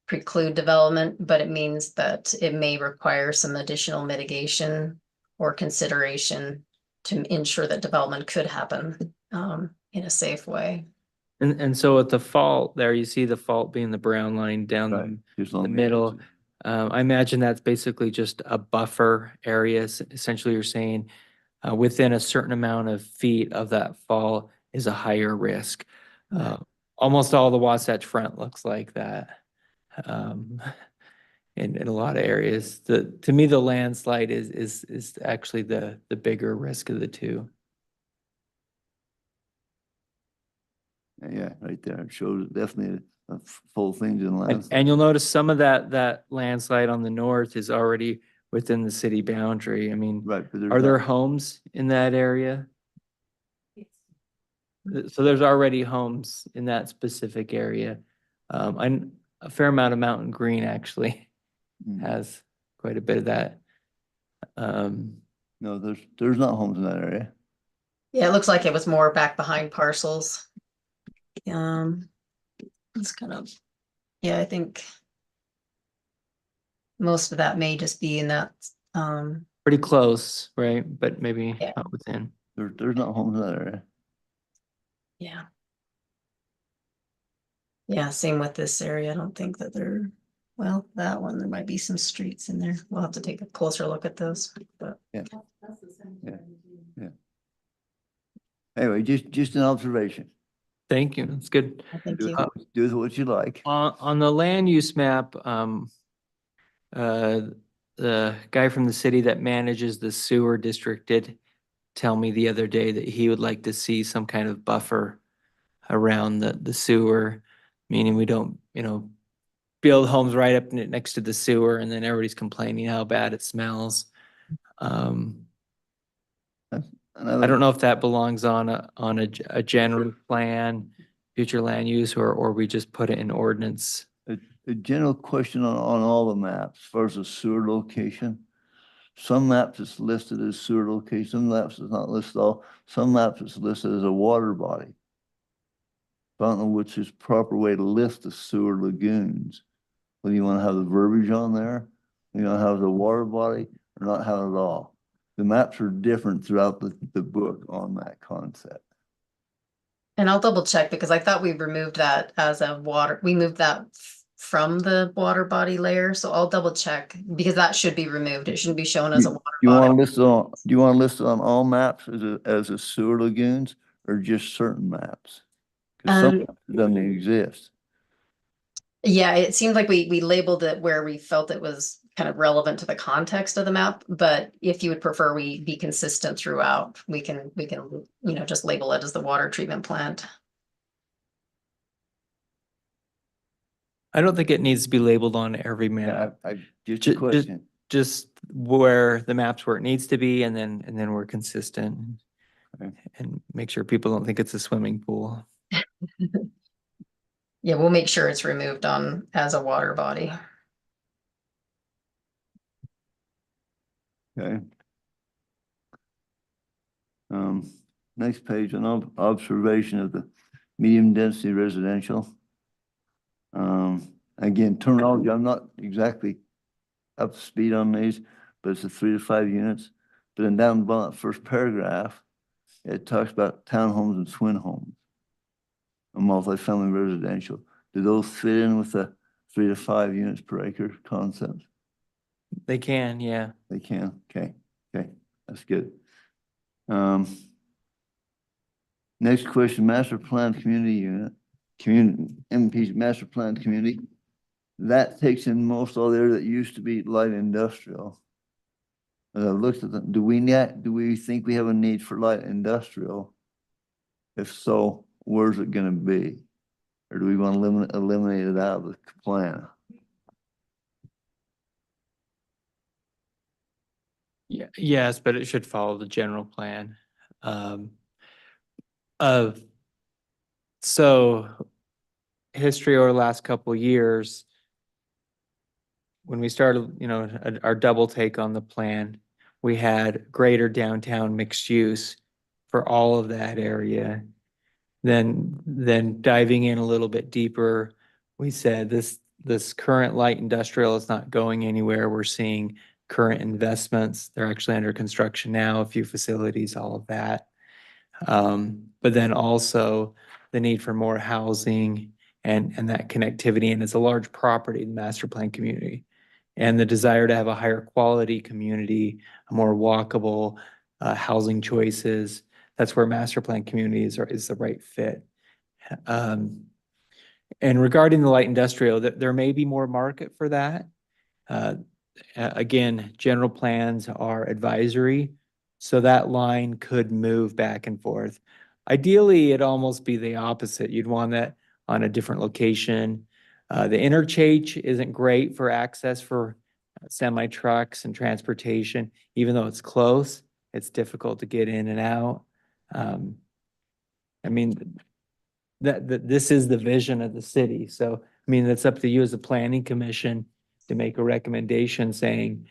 preclude development, but it means that it may require some additional mitigation or consideration to ensure that development could happen in a safe way.
And so at the fault there, you see the fault being the brown line down
Right. Just
the
on
middle. I imagine that's basically just a buffer area. Essentially, you're saying within a certain amount of feet of that fall is a higher risk. Almost all the Wasatch Front looks like that. In a lot of areas, to me, the landslide is actually the bigger risk of the two.
Yeah, right there. It shows definitely a full things in
And,
land.
and you'll notice some of that landslide on the north is already within the city boundary. I mean,
Right, but there's
are there
not-
homes in that area? So there's already homes in that specific area. And a fair amount of Mountain Green actually
Mm.
has quite a bit of that.
No, there's not homes in that area.
Yeah, it looks like it was more back behind parcels. It's kind of, yeah, I think most of that may just be in that,
Pretty close, right? But maybe
Yeah.
not within.
There's not homes in that area.
yeah. Yeah, same with this area. I don't think that there, well, that one, there might be some streets in there. We'll have to take a closer look at those, but.
Anyway, just an observation.
Thank you. That's good.
Thank
Do
you.
do with what you like.
On the land use map, the guy from the city that manages the sewer district did tell me the other day that he would like to see some kind of buffer around the sewer, meaning we don't, build homes right up next to the sewer and then everybody's complaining how bad it smells. I don't know if that belongs on a general plan, future land use, or we just put it in ordinance.
A general question on all the maps, as far as the sewer location. Some maps it's listed as sewer location, some maps it's not listed at all, some maps it's listed as a water body. I don't know which is proper way to list the sewer lagoons. Whether you want to have the verbiage on there, you know, have the water body or not have it at all. The maps are different throughout the book on that concept.
And I'll double check because I thought we removed that as a water, we moved that from the water body layer. So I'll double check because that should be removed. It shouldn't be shown as a water
You want to
body.
list it on, do you want to list it on all maps as a sewer lagoons or just certain maps? 'Cause some maps it doesn't exist.
Yeah, it seemed like we labeled it where we felt it was kind of relevant to the context of the map, but if you would prefer we be consistent throughout, we can, just label it as the water treatment plant.
I don't think it needs to be labeled on every
Yeah,
map.
I just
Ju-
a question.
Just where the maps where it needs to be and then we're consistent.
Okay.
And make sure people don't think it's a swimming pool.
Yeah, we'll make sure it's removed as a water body.
Okay. Next page, an observation of the medium density residential. Again, terminology, I'm not exactly up to speed on these, but it's a 3 to 5 units. But then down below that first paragraph, it talks about townhomes and twin homes. A multifamily residential. Do those fit in with the 3 to 5 units per acre concept?
They can, yeah.
They can, okay, that's good. Next question, master plan community unit, MP master plan community. That takes in most all the area that used to be light industrial. As I've looked at them, do we think we have a need for light industrial? If so, where's it gonna be? Or do we want to eliminate it out of the plan?
Yeah, yes, but it should follow the general plan. Of, so history over the last couple of years, when we started, our double take on the plan, we had greater downtown mixed use for all of that area. Then diving in a little bit deeper, we said this current light industrial is not going anywhere. We're seeing current investments. They're actually under construction now, a few facilities, all of that. But then also the need for more housing and that connectivity, and it's a large property, the master plan community. And the desire to have a higher quality community, a more walkable housing choices. That's where master plan communities is the right fit. And regarding the light industrial, there may be more market for that. Again, general plans are advisory, so that line could move back and forth. Ideally, it'd almost be the opposite. You'd want that on a different location. The interchange isn't great for access for semi trucks and transportation. Even though it's close, it's difficult to get in and out. I mean, this is the vision of the city. So, I mean, that's up to you as a planning commission to make a recommendation saying,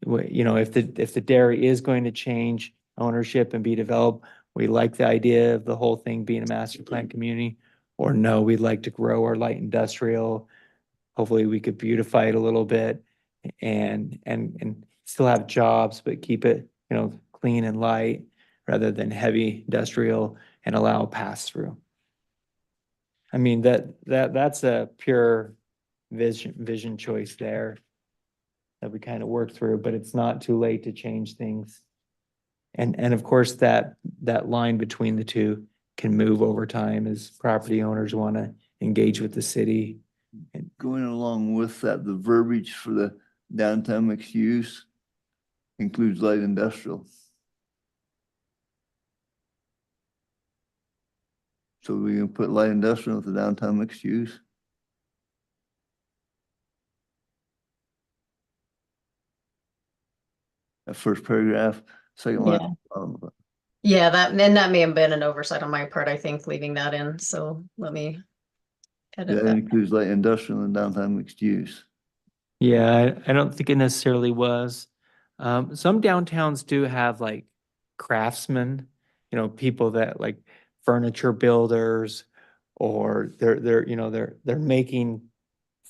if the dairy is going to change ownership and be developed, we like the idea of the whole thing being a master plan community, or no, we'd like to grow our light industrial. Hopefully we could beautify it a little bit and still have jobs, but keep it, clean and light rather than heavy industrial and allow pass through. I mean, that's a pure vision choice there that we kind of work through, but it's not too late to change things. And of course, that line between the two can move over time as property owners want to engage with the city.
Going along with that, the verbiage for the downtown mixed use includes light industrial. So we can put light industrial with the downtown mixed use. That first paragraph, second line.
Yeah, that may have been an oversight on my part, I think, leaving that in. So let me edit
That
that.
includes light industrial and downtown mixed use.
Yeah, I don't think it necessarily was. Some downtowns do have like craftsmen, people that like furniture builders, or they're making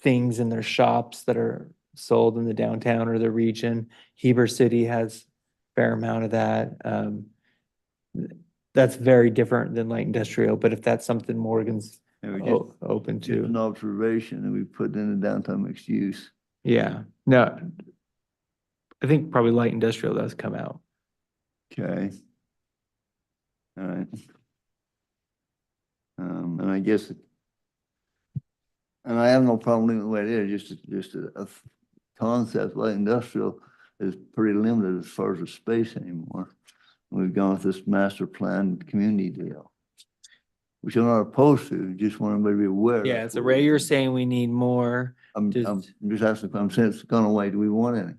things in their shops that are sold in the downtown or the region. Heber City has a fair amount of that. That's very different than light industrial, but if that's something Morgan's
And we just,
open
just an
to,
observation that we put in the downtown mixed use.
yeah, no, I think probably light industrial does come out.
Okay. All right. And I guess, and I have no problem leaving it the way it is, just a concept. Light industrial is pretty limited as far as the space anymore. We've gone with this master plan community deal, which I'm not opposed to, just want everybody to be aware.
Yeah, so Ray, you're saying we need more.
I'm just asking, I'm saying it's gone away, do we want any?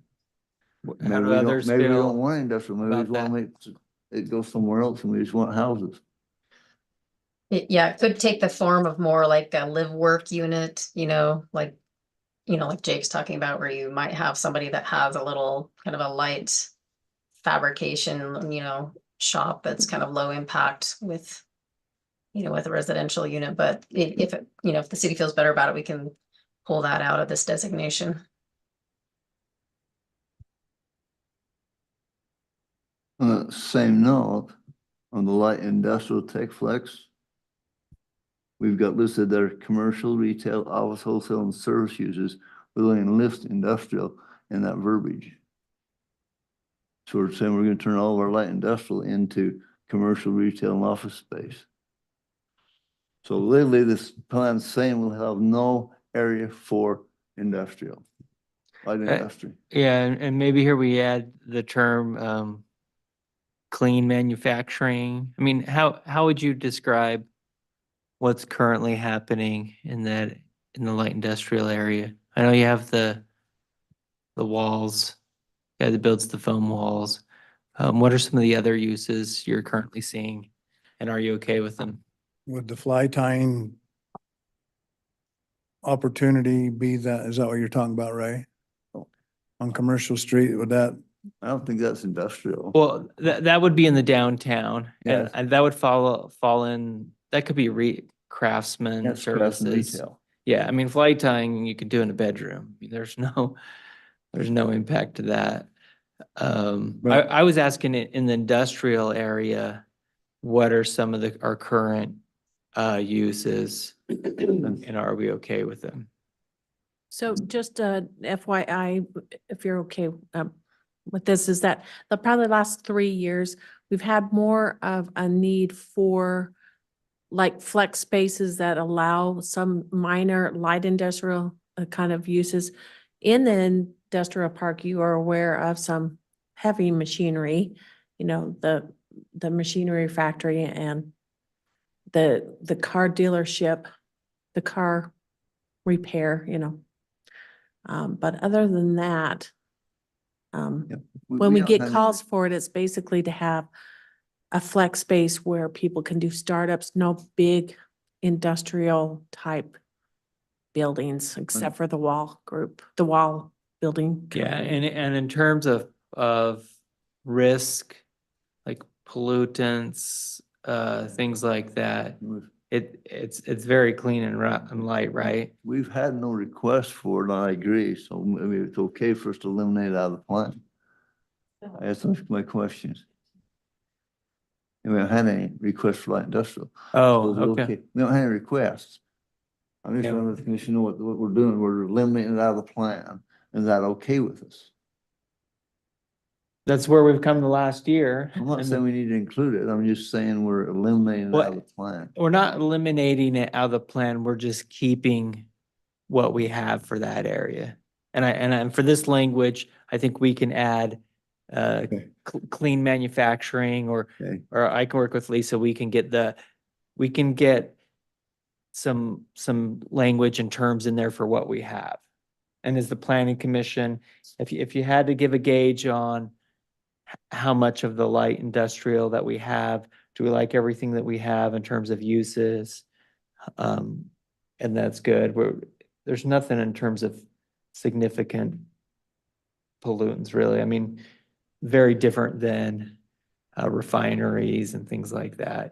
How
Maybe
do
we
others
don't, maybe we don't
feel?
want industrial, maybe we just
about
want to make it go somewhere else and we just want houses.
It could take the form of more like a live work unit, like Jake's talking about, where you might have somebody that has a little kind of a light fabrication, shop that's kind of low impact with a residential unit. But if the city feels better about it, we can pull that out of this designation.
On the same note, on the light industrial tech flex, we've got listed there commercial, retail, office, wholesale, and service users. We're going to list industrial in that verbiage. So we're saying we're going to turn all of our light industrial into commercial, retail, and office space. So literally this plan's saying we'll have no area for industrial, light industry.
Yeah, and maybe here we add the term clean manufacturing. I mean, how would you describe what's currently happening in the light industrial area? I know you have the walls, guy that builds the foam walls. What are some of the other uses you're currently seeing? And are you okay with them?
Would the fly tying opportunity be that, is that what you're talking about, Ray? On Commercial Street, would that,
I don't think that's industrial.
Well, that would be in the downtown and,
Yes.
and that would fall in, that could be craftsman
That's craftsman
services.
retail.
Yeah, I mean, fly tying you could do in a bedroom. I mean, there's no impact to that.
Right.
I was asking it in the industrial area, what are some of our current uses? And are we okay with them?
So just FYI, if you're okay with this, is that the probably last 3 years, we've had more of a need for like flex spaces that allow some minor light industrial kind of uses. In the industrial park, you are aware of some heavy machinery, the machinery factory and the car dealership, the car repair, but other than that, when we
don't
get
have-
calls for it, it's basically to have a flex space where people can do startups, no big industrial type buildings, except for the wall building.
Yeah,
company.
and in terms of risk, like pollutants, things like that, it's very clean and light, right?
We've had no request for it, I agree, so maybe it's okay for us to eliminate it out of the plan. That's my questions. And we haven't had any requests for light industrial.
Oh,
So it's
okay.
We don't have any requests. I'm just
Yeah.
wondering if the commission know what we're doing, we're eliminating it out of the plan, is that okay with us?
That's where we've come the last year.
I'm not
and
saying we need to include it, I'm just saying we're eliminating it out of the plan.
We're not eliminating it out of the plan, we're just keeping what we have for that area. And for this language, I think we can add
Okay.
clean manufacturing
Okay.
or I can work with Lisa, we can get some language and terms in there for what we have. And as the planning commission, if you had to give a gauge on how much of the light industrial that we have, do we like everything that we have in terms of uses? And that's good. There's nothing in terms of significant pollutants, really. I mean, very different than refineries and things like that,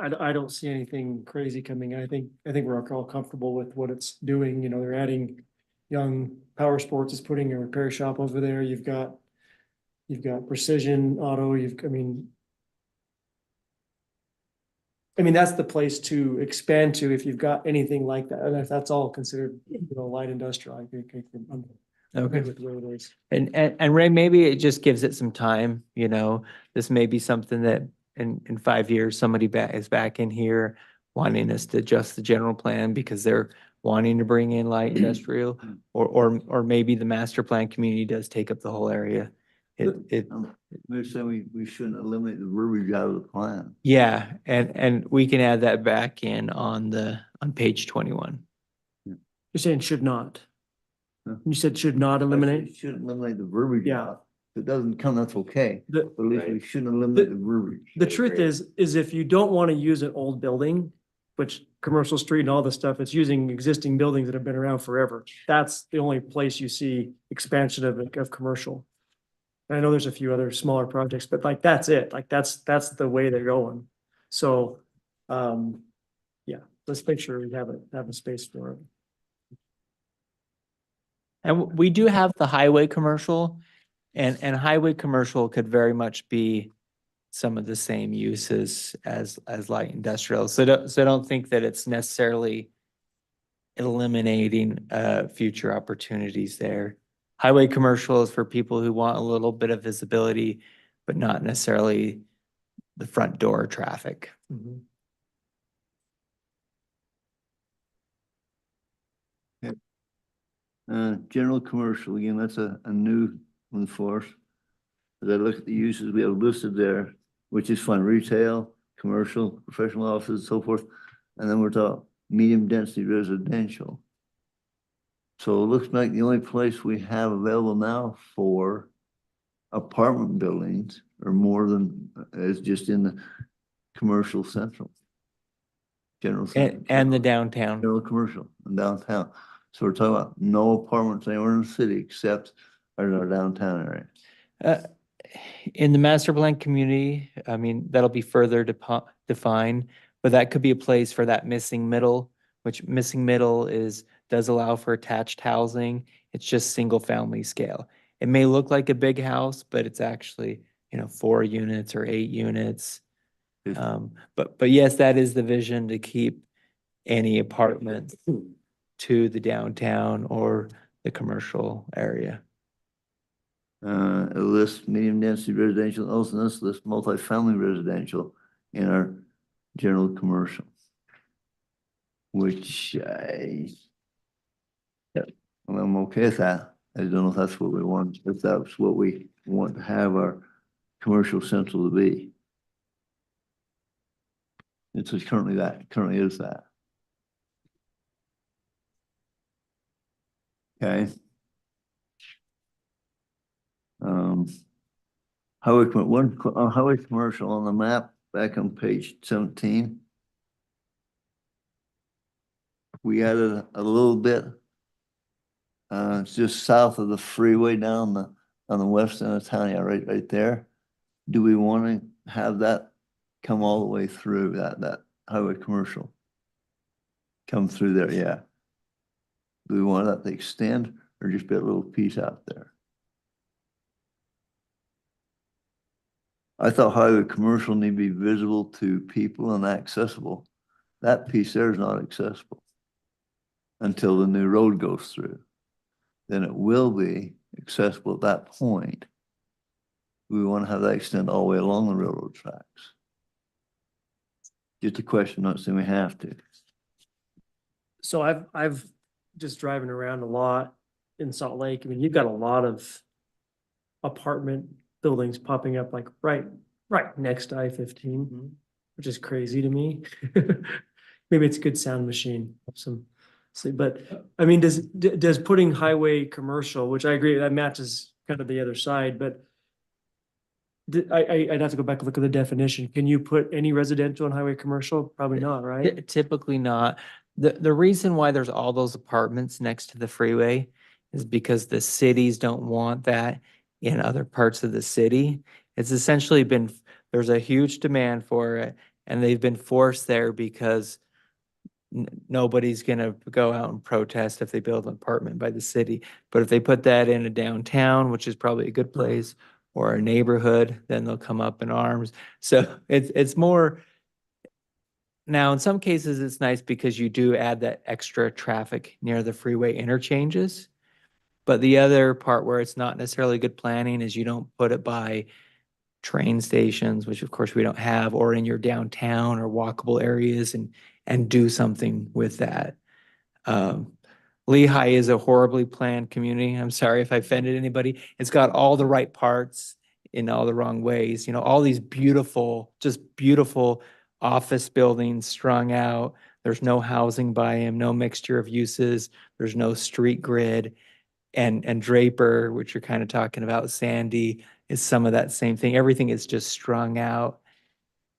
I don't see anything crazy coming. I think we're all comfortable with what it's doing. They're adding Young Power Sports is putting a repair shop over there. You've got Precision Auto. I mean, that's the place to expand to if you've got anything like that. And if that's all considered, light industrial, I think I'm
Okay.
good with the way it is.
And Ray, maybe it just gives it some time, this may be something that in 5 years, somebody is back in here wanting us to adjust the general plan because they're wanting to bring in light industrial, or maybe the master plan community does take up the whole area.
We're saying we shouldn't eliminate the verbiage out of the plan.
Yeah, and we can add that back in on page 21.
You're saying should not.
Huh?
You said should not
We
eliminate?
shouldn't eliminate the verbiage
Yeah.
out. If it doesn't come, that's okay,
The,
but at least we shouldn't eliminate the verbiage.
the truth is if you don't want to use an old building, which Commercial Street and all this stuff, it's using existing buildings that have been around forever. That's the only place you see expansion of commercial. And I know there's a few other smaller projects, but like, that's it. Like, that's the way they're going. So, yeah, let's make sure we have a space for it.
And we do have the highway commercial, and highway commercial could very much be some of the same uses as light industrial. So don't think that it's necessarily eliminating future opportunities there. Highway commercial is for people who want a little bit of visibility, but not necessarily the front door traffic.
General commercial, again, that's a new one for us. as I look at the uses we have listed there, which is fine, retail, commercial, professional offices, so forth. And then we're talking medium density residential. So it looks like the only place we have available now for apartment buildings or more than is just in the commercial central. General.
And the downtown.
General commercial and downtown. So we're talking about no apartments anywhere in the city except in our downtown area.
In the master plan community, I mean, that'll be further defined, but that could be a place for that missing middle, which missing middle does allow for attached housing. It's just single family scale. It may look like a big house, but it's actually, 4 units or 8 units. But yes, that is the vision, to keep any apartments to the downtown or the commercial area.
It lists medium density residential, also this lists multifamily residential in our general commercial. Which I'm okay with that. I don't know if that's what we want, if that's what we want to have our commercial central to be. It's currently is that. Okay. Highway commercial on the map back on page 17. We added a little bit. It's just south of the freeway down on the west end of town, yeah, right there. Do we want to have that come all the way through that highway commercial? Come through there, yeah. Do we want that to extend or just be a little piece out there? I thought highway commercial need to be visible to people and accessible. That piece there is not accessible until the new road goes through. Then it will be accessible at that point. We want to have that extend all the way along the railroad tracks. Just a question, not saying we have to.
So I've just driving around a lot in Salt Lake. I mean, you've got a lot of apartment buildings popping up like right next to I-15, which is crazy to me. Maybe it's a good sound machine. But I mean, does putting highway commercial, which I agree that matches kind of the other side, but I'd have to go back and look at the definition. Can you put any residential and highway commercial? Probably not, right?
Typically not. The reason why there's all those apartments next to the freeway is because the cities don't want that in other parts of the city. It's essentially there's a huge demand for it, and they've been forced there because nobody's gonna go out and protest if they build an apartment by the city. But if they put that in a downtown, which is probably a good place, or a neighborhood, then they'll come up in arms. So it's more. Now, in some cases, it's nice because you do add that extra traffic near the freeway interchanges. But the other part where it's not necessarily good planning is you don't put it by train stations, which of course we don't have, or in your downtown or walkable areas, and do something with that. Lehigh is a horribly planned community. I'm sorry if I offended anybody. It's got all the right parts in all the wrong ways. All these beautiful, just beautiful office buildings strung out. There's no housing by them, no mixture of uses. There's no street grid. And Draper, which you're kind of talking about, Sandy, is some of that same thing. Everything is just strung out.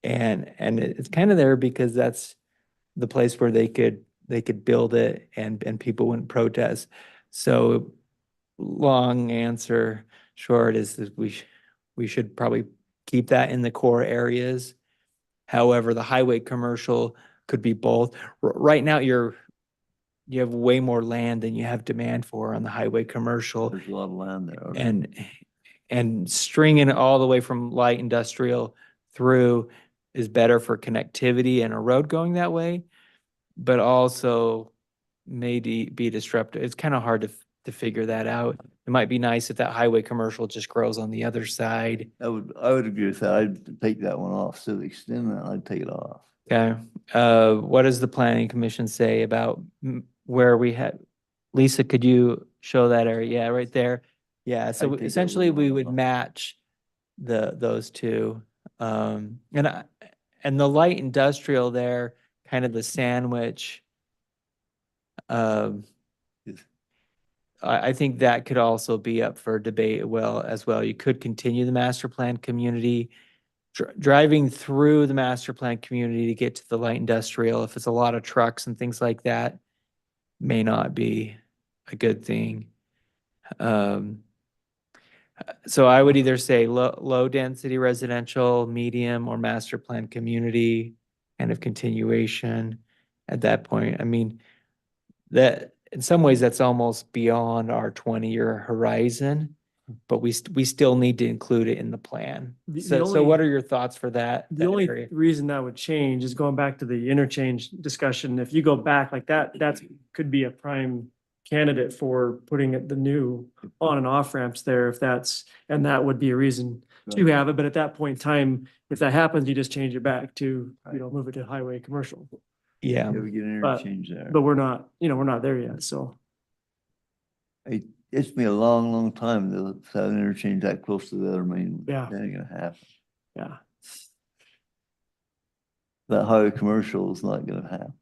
And it's kind of there because that's the place where they could build it and people wouldn't protest. So long answer short is that we should probably keep that in the core areas. However, the highway commercial could be both. Right now, you have way more land than you have demand for on the highway commercial.
There's a lot of land there. Okay.
And stringing it all the way from light industrial through is better for connectivity and a road going that way, but also may be disruptive. It's kind of hard to figure that out. It might be nice if that highway commercial just grows on the other side.
I would agree with that. I'd take that one off. So to extend that, I'd take it off.
Okay. What does the planning commission say about where we had? Lisa, could you show that area? Yeah, right there. Yeah, so
take that
essentially
one
we
off.
would match those two. And the light industrial there, kind of the sandwich. Um, I think that could also be up for debate as well. You could continue the master plan community. Driving through the master plan community to get to the light industrial, if it's a lot of trucks and things like that, may not be a good thing. So I would either say low density residential, medium, or master plan community kind of continuation at that point. I mean, that in some ways that's almost beyond our 20-year horizon, but we still need to include it in the plan.
The
So
only-
what are your thoughts for that?
The
that
only
area?
reason that would change is going back to the interchange discussion. If you go back like that, that's could be a prime candidate for putting the new on and off ramps there if that's, and that would be a reason to have it. But at that point in time, if that happens, you just change it back to, move it to highway commercial.
Yeah.
Yeah, we get an
But-
interchange there.
But we're not, we're not there yet, so.
It's been a long, long time to have an interchange that close to the other main.
Yeah.
That ain't gonna happen.
Yeah.
That highway commercial is not gonna happen.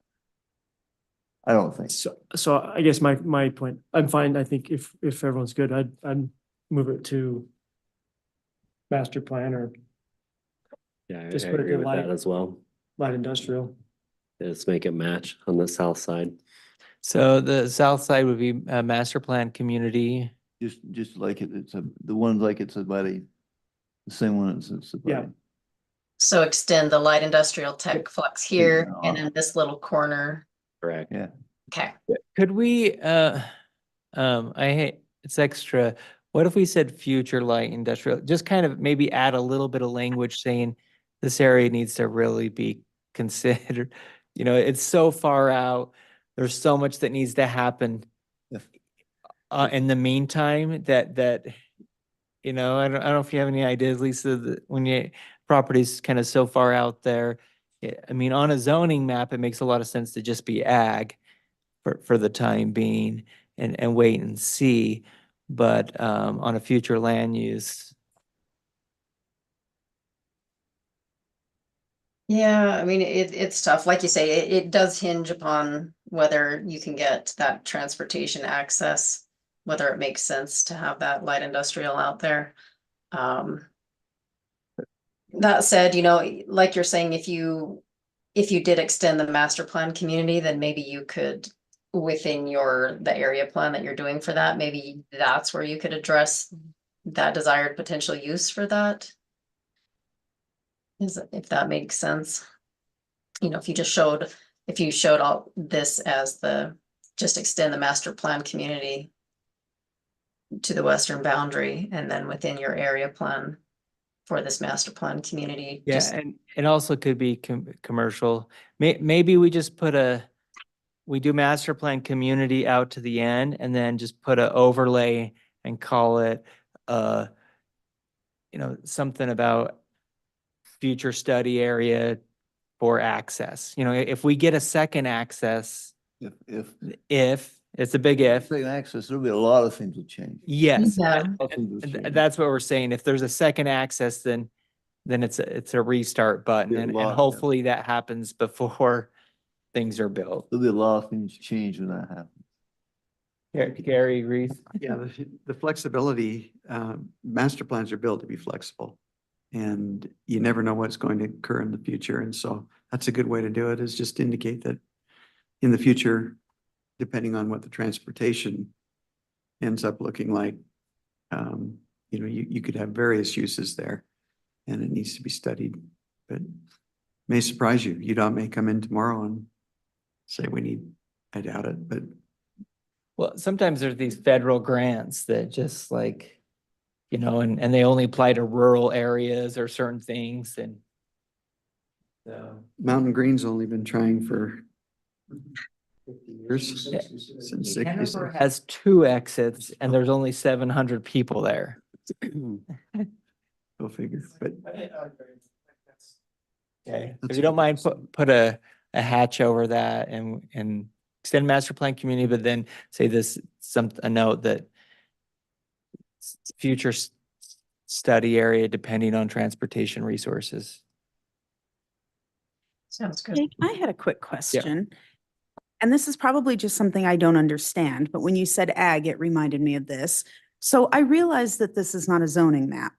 I don't think.
So I guess my point, I'm fine. I think if everyone's good, I'd move it to master plan or
Yeah, I
Just put it
agree
in
with
light.
that as well.
light industrial.
Let's make it match on the south side.
So the south side would be a master plan community.
Just like the one like it's a buddy. The same one it's a
Yeah.
buddy.
So extend the light industrial tech flex here
Yeah.
and then this little corner.
Correct.
Yeah.
Okay.
Could we, I hate, it's extra. What if we said future light industrial? Just kind of maybe add a little bit of language saying this area needs to really be considered. It's so far out. There's so much that needs to happen.
Yeah.
In the meantime, that I don't know if you have any ideas, Lisa, that when your property's kind of so far out there. I mean, on a zoning map, it makes a lot of sense to just be ag for the time being and wait and see. But on a future land use,
Yeah, I mean, it's tough. Like you say, it does hinge upon whether you can get that transportation access, whether it makes sense to have that light industrial out there. That said, like you're saying, if you did extend the master plan community, then maybe you could, within the area plan that you're doing for that, maybe that's where you could address that desired potential use for that. If that makes sense. If you showed all this as just extend the master plan community to the western boundary and then within your area plan for this master plan community.
yeah,
just-
and it also could be commercial. Maybe we just we do master plan community out to the end and then just put a overlay and call it, something about future study area for access. If we get a second access,
If
it's a big if,
second access, there'll be a lot of things will change.
yes.
Yeah.
That's what we're saying. If there's a second access, then it's a restart button
Be a
and
lot, yeah.
hopefully that happens before things are built.
There'll be a lot of things change when that happens.
Gary agrees.
Yeah, the flexibility, master plans are built to be flexible. And you never know what's going to occur in the future. And so that's a good way to do it, is just indicate that in the future, depending on what the transportation ends up looking like, you could have various uses there and it needs to be studied. But may surprise you. UDOT may come in tomorrow and say I doubt it, but
Well, sometimes there's these federal grants that just and they only apply to rural areas or certain things and so.
Mountain Green's only been trying for 50 years.
Yeah.
Since
Hanover
66.
has 2 exits and there's only 700 people there.
Go figure, but
Okay, if
That's
you don't
a-
mind, put a hatch over that and extend master plan community, but then say a note that future study area depending on transportation resources.
Sounds good.
Jake, I had a quick question. And this is probably just something I don't understand, but when you said ag, it reminded me of this. So I realize that this is not a zoning map.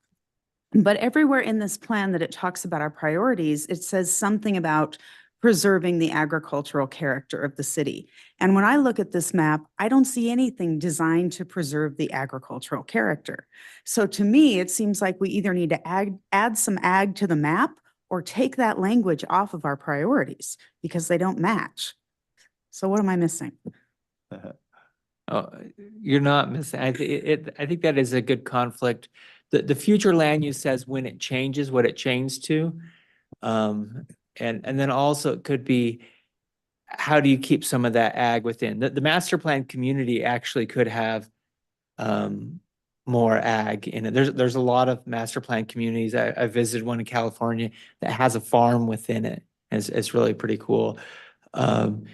But everywhere in this plan that it talks about our priorities, it says something about preserving the agricultural character of the city. And when I look at this map, I don't see anything designed to preserve the agricultural character. So to me, it seems like we either need to add some ag to the map or take that language off of our priorities because they don't match. So what am I missing?
Oh, you're not missing. I think that is a good conflict. The future land use says when it changes, what it changed to. And then also it could be, how do you keep some of that ag within? The master plan community actually could have more ag in it. There's a lot of master plan communities. I visited one in California that has a farm within it. It's really pretty cool. And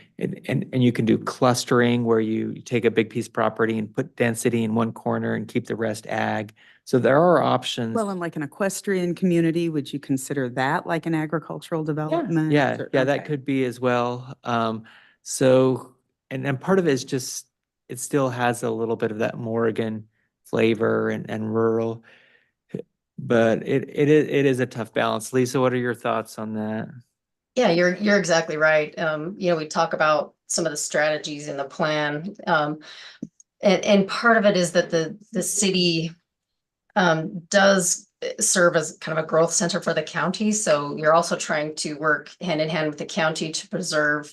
you can do clustering where you take a big piece of property and put density in one corner and keep the rest ag. So there are options.
Well, in like an equestrian community, would you consider that like an agricultural development?
Yeah,
or-
that
okay.
could be as well. So, and part of it is just, it still has a little bit of that Morgan flavor and rural. But it is a tough balance. Lisa, what are your thoughts on that?
Yeah, you're exactly right. We talk about some of the strategies in the plan. And part of it is that the city does serve as kind of a growth center for the county. So you're also trying to work hand in hand with the county to preserve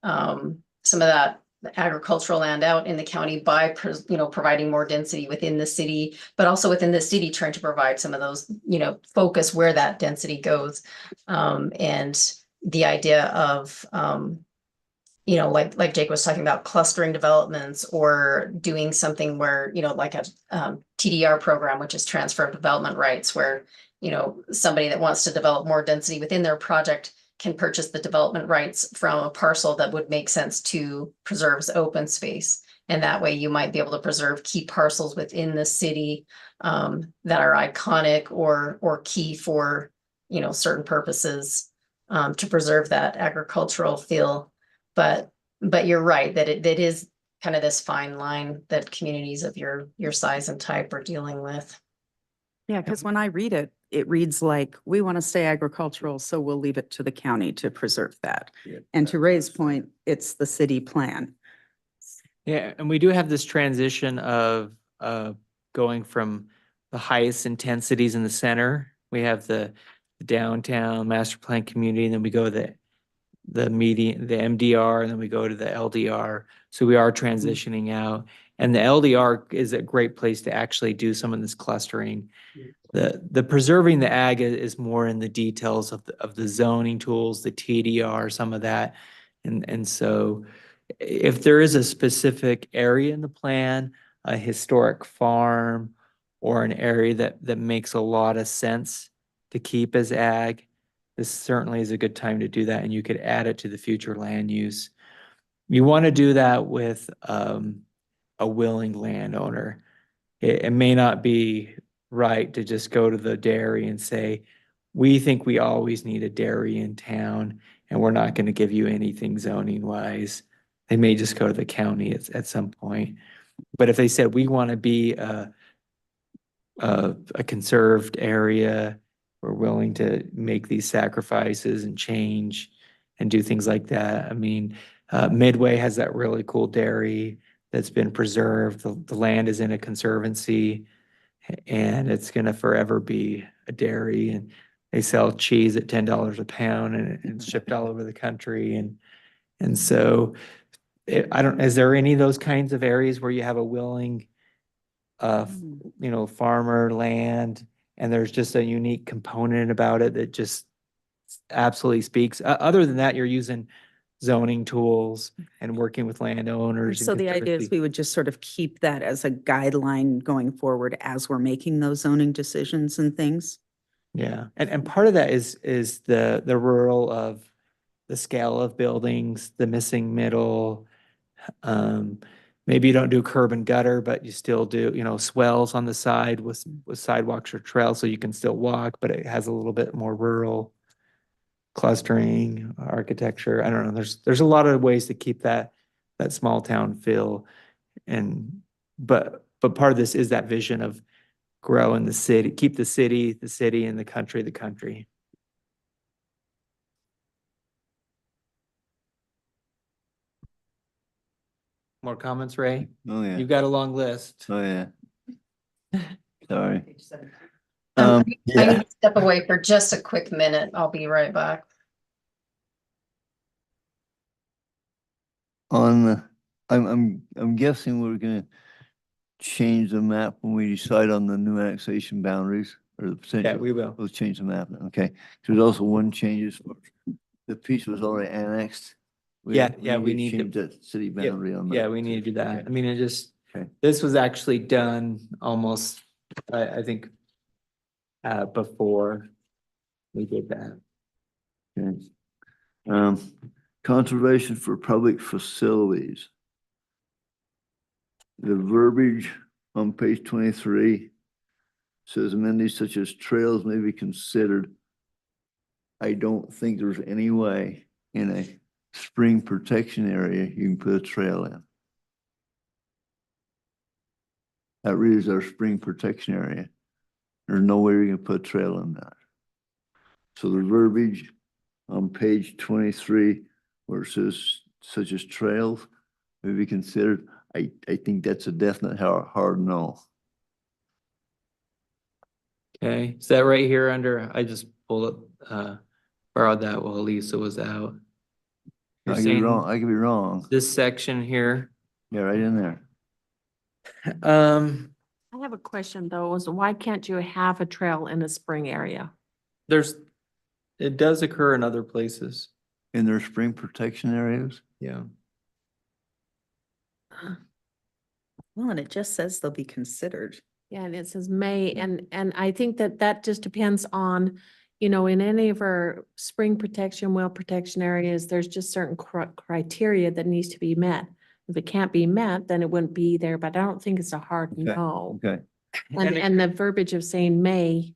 some of that agricultural land out in the county by providing more density within the city, but also within the city trying to provide some of those, focus where that density goes. And the idea of like Jake was talking about, clustering developments or doing something where, like a TDR program, which is transfer of development rights, where, somebody that wants to develop more density within their project can purchase the development rights from a parcel that would make sense to preserve as open space. And that way you might be able to preserve key parcels within the city that are iconic or key for, certain purposes to preserve that agricultural feel. But you're right that it is kind of this fine line that communities of your size and type are dealing with.
Yeah, because when I read it, it reads like, we want to stay agricultural, so we'll leave it to the county to preserve that. And to Ray's point, it's the city plan.
Yeah, and we do have this transition of going from the highest intensities in the center. We have the downtown master plan community, and then we go to the median, the MDR, and then we go to the LDR. So we are transitioning out. And the LDR is a great place to actually do some of this clustering. The preserving the ag is more in the details of the zoning tools, the TDR, some of that. And so if there is a specific area in the plan, a historic farm, or an area that makes a lot of sense to keep as ag, this certainly is a good time to do that, and you could add it to the future land use. You want to do that with a willing landowner. It may not be right to just go to the dairy and say, we think we always need a dairy in town, and we're not going to give you anything zoning wise. They may just go to the county at some point. But if they said, we want to be a conserved area, we're willing to make these sacrifices and change and do things like that. I mean, Midway has that really cool dairy that's been preserved. The land is in a conservancy, and it's going to forever be a dairy. And they sell cheese at $10 a pound, and it's shipped all over the country. And so, is there any of those kinds of areas where you have a willing, farmer land, and there's just a unique component about it that just absolutely speaks? Other than that, you're using zoning tools and working with landowners. and
So the idea is
conservancy.
we would just sort of keep that as a guideline going forward as we're making those zoning decisions and things.
Yeah, and part of that is the rural of the scale of buildings, the missing middle, maybe you don't do curb and gutter, but you still do, you know, swells on the side with sidewalks or trails, so you can still walk, but it has a little bit more rural clustering, architecture. I don't know. There's a lot of ways to keep that small town feel. And but part of this is that vision of growing the city, keep the city, and the country, the country. More comments, Ray?
Oh, yeah.
You've got a long list.
Oh, yeah. Sorry.
I
Yeah,
need to step away for just a quick minute. I'll be right back.
I'm guessing we're gonna change the map when we decide on the new annexation boundaries or the potential.
Yeah, we will.
We'll change the map, okay. There's also one changes, the piece was already annexed.
Yeah, we need to-
change that city boundary on that.
Yeah, we need to do that.
Okay.
I mean, it just,
Okay.
this was actually done almost, I think, before we did that.
Okay. Conservation for public facilities. The verbiage on page 23 says amenities such as trails may be considered. I don't think there's any way in a spring protection area you can put a trail in. That really is our spring protection area. There's no way you can put a trail in that. So the verbiage on page 23, where it says such as trails may be considered, I think that's a definite hard no.
Okay, is that right here under, I just pulled up, borrowed that while Lisa was out. You're
I could be
saying
wrong. I could be wrong.
this section here,
Yeah, right in there.
I have a question though, is why can't you have a trail in a spring area?
it does occur in other places.
In their spring protection areas.
Yeah.
Well, and it just says they'll be considered.
Yeah, and it says may, and I think that just depends on, you know, in any of our spring protection, well protection areas, there's just certain criteria that needs to be met. If it can't be met, then it wouldn't be there, but I don't think it's a hard
Okay.
no.
Okay.
And the verbiage of saying may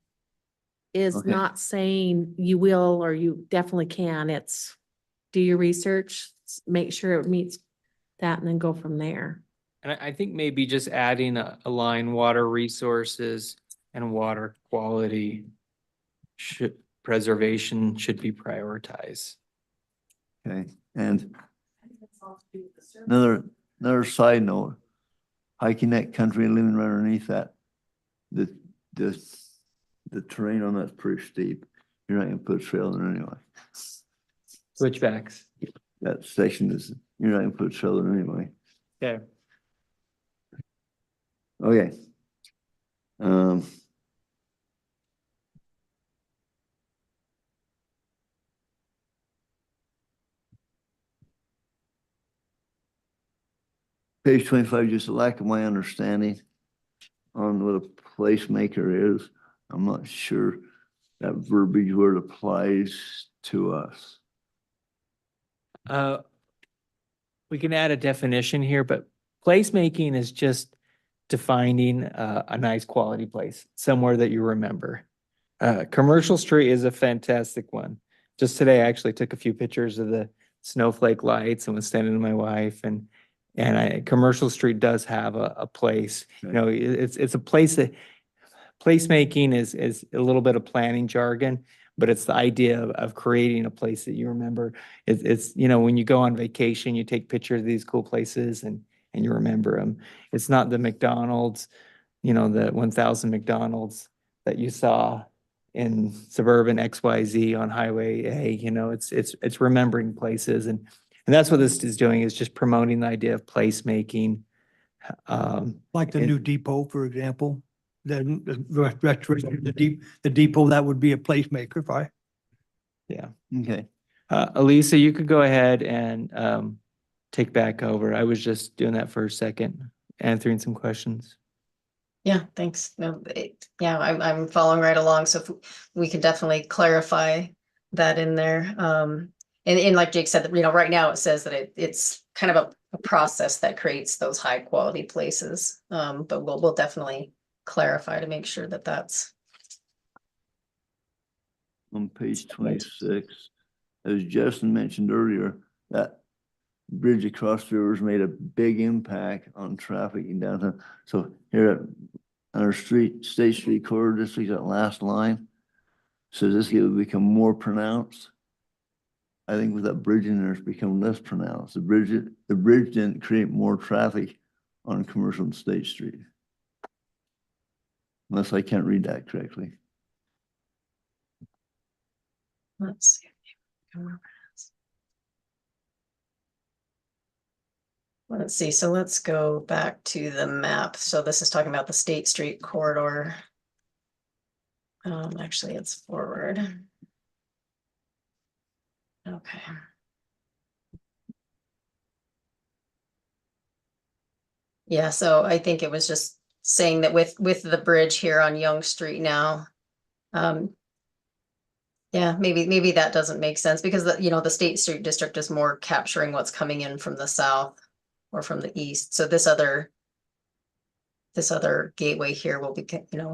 is
Okay.
not saying you will or you definitely can. It's do your research, make sure it meets that and then go from there.
And I think maybe just adding a line, water resources and water quality preservation should be prioritized.
Okay. And another side note, hiking that country and living right underneath that, the terrain on that's pretty steep. You're not gonna put a trail in anyway.
Switchbacks.
That section is, you're not gonna put a trail in anyway.
Okay.
Okay. Page 25, just a lack of my understanding on what a placemaker is. I'm not sure that verbiage word applies to us.
We can add a definition here, but placemaking is just defining a nice quality place, somewhere that you remember. Commercial Street is a fantastic one. Just today, I actually took a few pictures of the snowflake lights and was standing with my wife, and Commercial Street does have a place. You know, it's a place that placemaking is a little bit of planning jargon, but it's the idea of creating a place that you remember. It's, you know, when you go on vacation, you take pictures of these cool places and you remember them. It's not the McDonald's, you know, the 1,000 McDonald's that you saw in suburban XYZ on Highway A. You know, it's remembering places, and that's what this is doing, is just promoting the idea of placemaking.
Like the
And-
new depot, for example, the depot, that would be a placemaker, right?
Yeah.
Okay.
Elisa, you could go ahead and take back over. I was just doing that for a second, answering some questions.
Yeah, thanks. No, yeah, I'm following right along. So if we can definitely clarify that in there. And like Jake said, you know, right now it says that it's kind of a process that creates those high quality places. But we'll definitely clarify to make sure that that's.
On page 26, as Justin mentioned earlier, that bridge across the rivers made a big impact on traffic in downtown. So here at our State Street Corridor District, that last line, so this will become more pronounced. I think with that bridge in there, it's become less pronounced. The bridge didn't create more traffic on Commercial and State Street. Unless I can't read that correctly.
Let's see. Let's see, so let's go back to the map. So this is talking about the State Street corridor. Actually, it's forward. Okay. Yeah, so I think it was just saying that with the bridge here on Young Street now. Yeah, maybe that doesn't make sense because the State Street District is more capturing what's coming in from the south or from the east. So this other gateway here will be,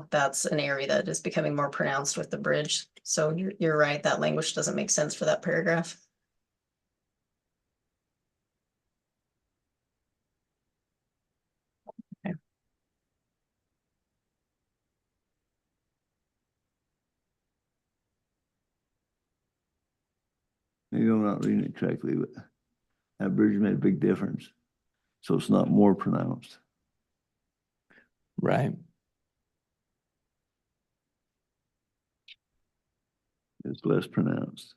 that's an area that is becoming more pronounced with the bridge. So you're right, that language doesn't make sense for that paragraph. Okay.
Maybe I'm not reading it correctly, but that bridge made a big difference. So it's not more pronounced.
Right.
It's less pronounced.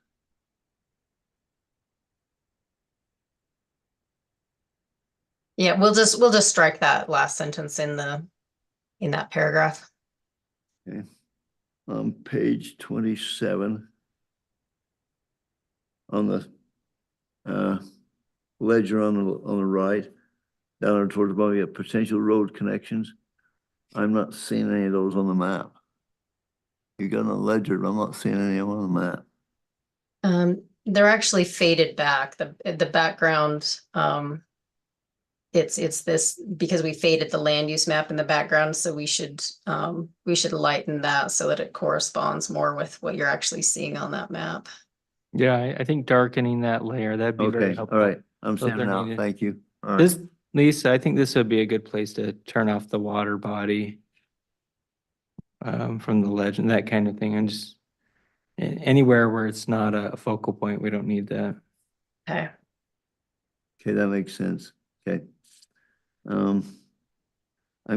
Yeah, we'll just strike that last sentence in that paragraph.
Okay. On page 27. On the ledger on the right, down there towards the bottom, you have potential road connections. I'm not seeing any of those on the map. You got on the ledger, but I'm not seeing any of them on the map.
They're actually faded back. The background, it's this because we faded the land use map in the background, so we should lighten that so that it corresponds more with what you're actually seeing on that map.
Yeah, I think darkening that layer, that'd be very
Okay,
helpful.
all right. I'm
Those
seeing
are
it now.
needed.
Thank you. All right.
This, Lisa, I think this would be a good place to turn off the water body from the legend, that kind of thing, and just anywhere where it's not a focal point, we don't need that.
Okay.
Okay, that makes sense. Okay. I'm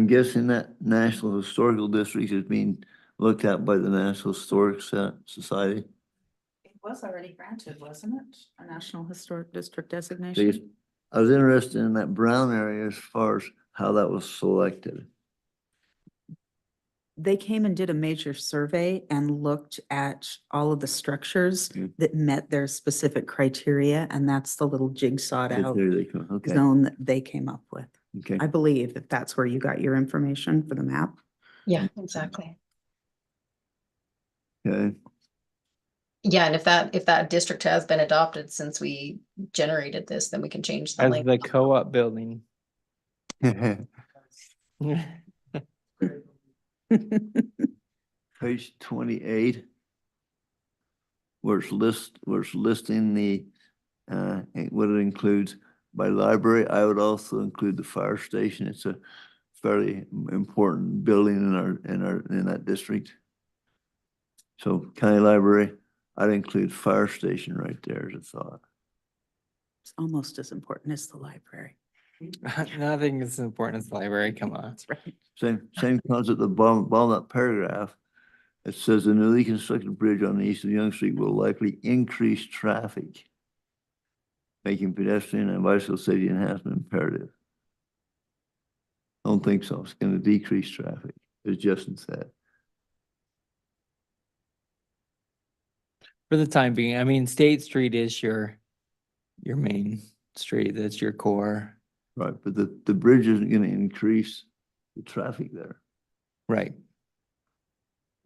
guessing that National Historical District is being looked at by the National Historic Society.
It was already granted, wasn't it? A National Historic District
Because
designation?
I was interested in that brown area as far as how that was selected.
They came and did a major survey and looked at all of the structures
Mm.
that met their specific criteria, and that's the little jigsawed
There
out
they come. Okay,
zone that they came up with.
okay.
I believe that that's where you got your information for the map.
Yeah, exactly.
Okay.
Yeah, and if that district has been adopted since we generated this, then we can change the
As
link.
the co-op building.
Page 28. Where it's listing the, what it includes by library. I would also include the fire station. It's a fairly important building in that district. So county library, I'd include fire station right there as a thought.
It's almost as important as the library.
Nothing is important as the library, come on.
That's right.
Same concept at the bottom of that paragraph. It says the newly constructed bridge on the east of Young Street will likely increase traffic, making pedestrian and bicycle safety enhancement imperative. I don't think so. It's going to decrease traffic, as Justin said.
For the time being, I mean, State Street is your main street, that's your core.
Right, but the bridge isn't going to increase the traffic there.
Right.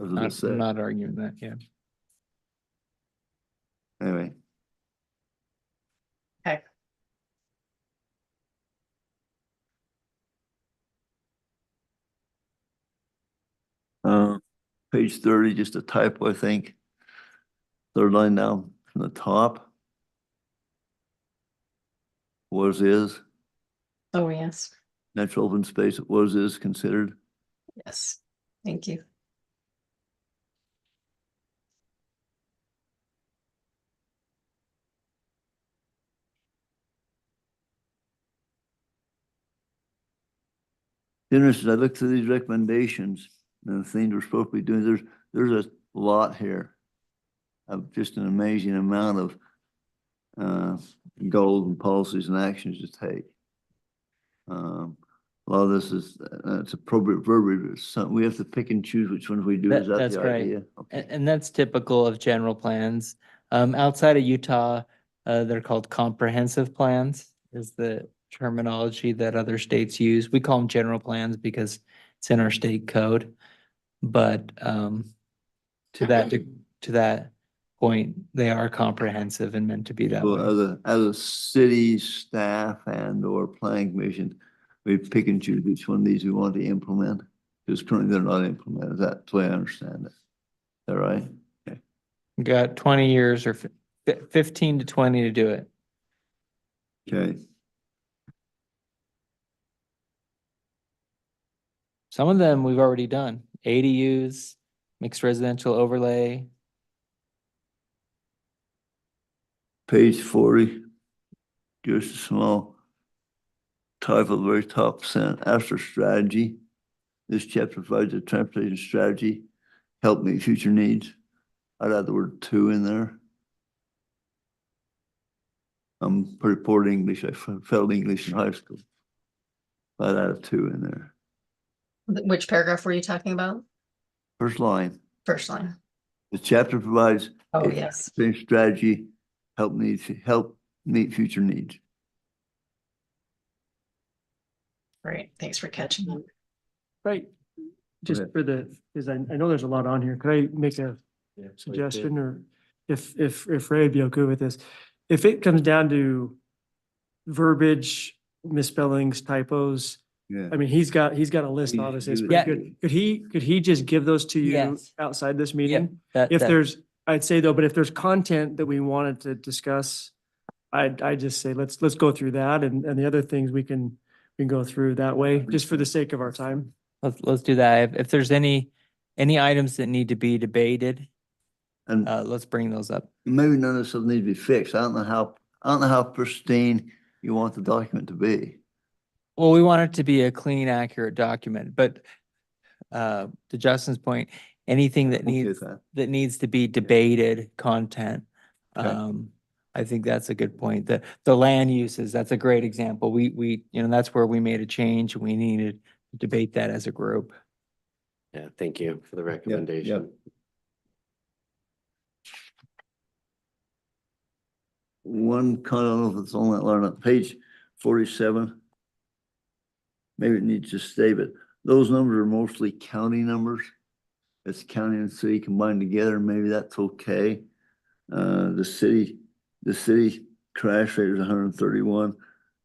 As I
I'm
said.
not arguing that, yeah.
Anyway.
Okay.
Page 30, just a typo, I think. Third line down from the top. Was is,
Oh, yes,
natural open space, was is considered.
yes. Thank you.
Interesting, I looked through these recommendations and the things we're supposed to be doing, there's a lot here. Of just an amazing amount of goals and policies and actions to take. A lot of this is, it's appropriate verbiage, but we have to pick and choose which ones we do, is that
That's
the
right.
idea? Okay.
And that's typical of general plans. Outside of Utah, they're called comprehensive plans is the terminology that other states use. We call them general plans because it's in our state code. But to that point, they are comprehensive and meant to be that
So
way.
as a city staff and or planning commission, we pick and choose which one of these we want to implement. Because currently they're not implemented. That's the way I understand it. Is that right?
You got 20 years or 15 to 20 to do it.
Okay.
Some of them we've already done. ADUs, mixed residential overlay.
Page 40. Just a small type of very top percent after strategy. This chapter provides a transportation strategy, help meet future needs. I'd add the word "to" in there. I'm pretty poor at English. I failed English in high school. I'd add a "to" in there.
Which paragraph were you talking about?
First line,
First line.
the chapter provides
Oh,
a
yes.
transportation strategy, help meet future needs.
Great. Thanks for catching that.
Right. Just
ahead.
for the, because I know there's a lot on here. Could I make a suggestion, or if Ray would be okay with this? If it comes down to verbiage, misspellings, typos,
Yeah.
I mean, he's got a list,
He should
obviously, it's
do
that.
pretty good. Could he just give those to you
Yes.
outside this meeting?
That,
If
that-
there's, I'd say though, but if there's content that we wanted to discuss, I'd just say, let's go through that, and the other things we can go through that way, just for the sake of our time.
let's do that. If there's any items that need to be debated,
And
let's bring those up.
maybe none of this will need to be fixed. I don't know how pristine you want the document to be.
Well, we want it to be a clean, accurate document, but to Justin's point, anything that
Okay with
needs,
that.
that needs to be debated content.
Okay.
I think that's a good point. The land uses, that's a great example. We, that's where we made a change and we needed to debate that as a group.
Yeah, thank you for the recommendation.
One, I don't know if it's on that line, on page 47. Maybe it needs to stay, but those numbers are mostly county numbers. It's county and city combined together. Maybe that's okay. The city crash rate is 131.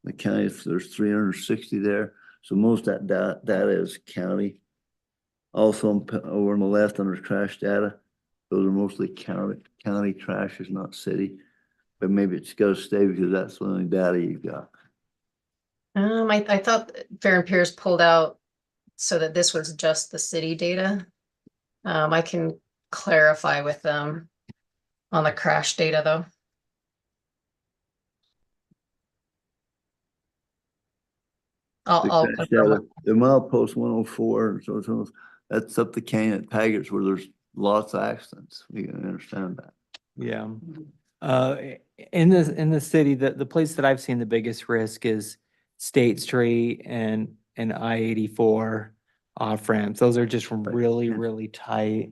The county, there's 360 there. So most of that data is county. Also over on the left under crash data, those are mostly county crashes, not city. But maybe it's got to stay because that's the only data you've got.
I thought Fair and Pierce pulled out so that this was just the city data. I can clarify with them on the crash data though. I'll
The crash
confirm
data, the milepost 104, so that's up the canyon at Taggart's where there's lots of accidents. We can understand that.
Yeah. In the city, the place that I've seen the biggest risk is State Street and I-84 off ramps. Those are just really, really tight.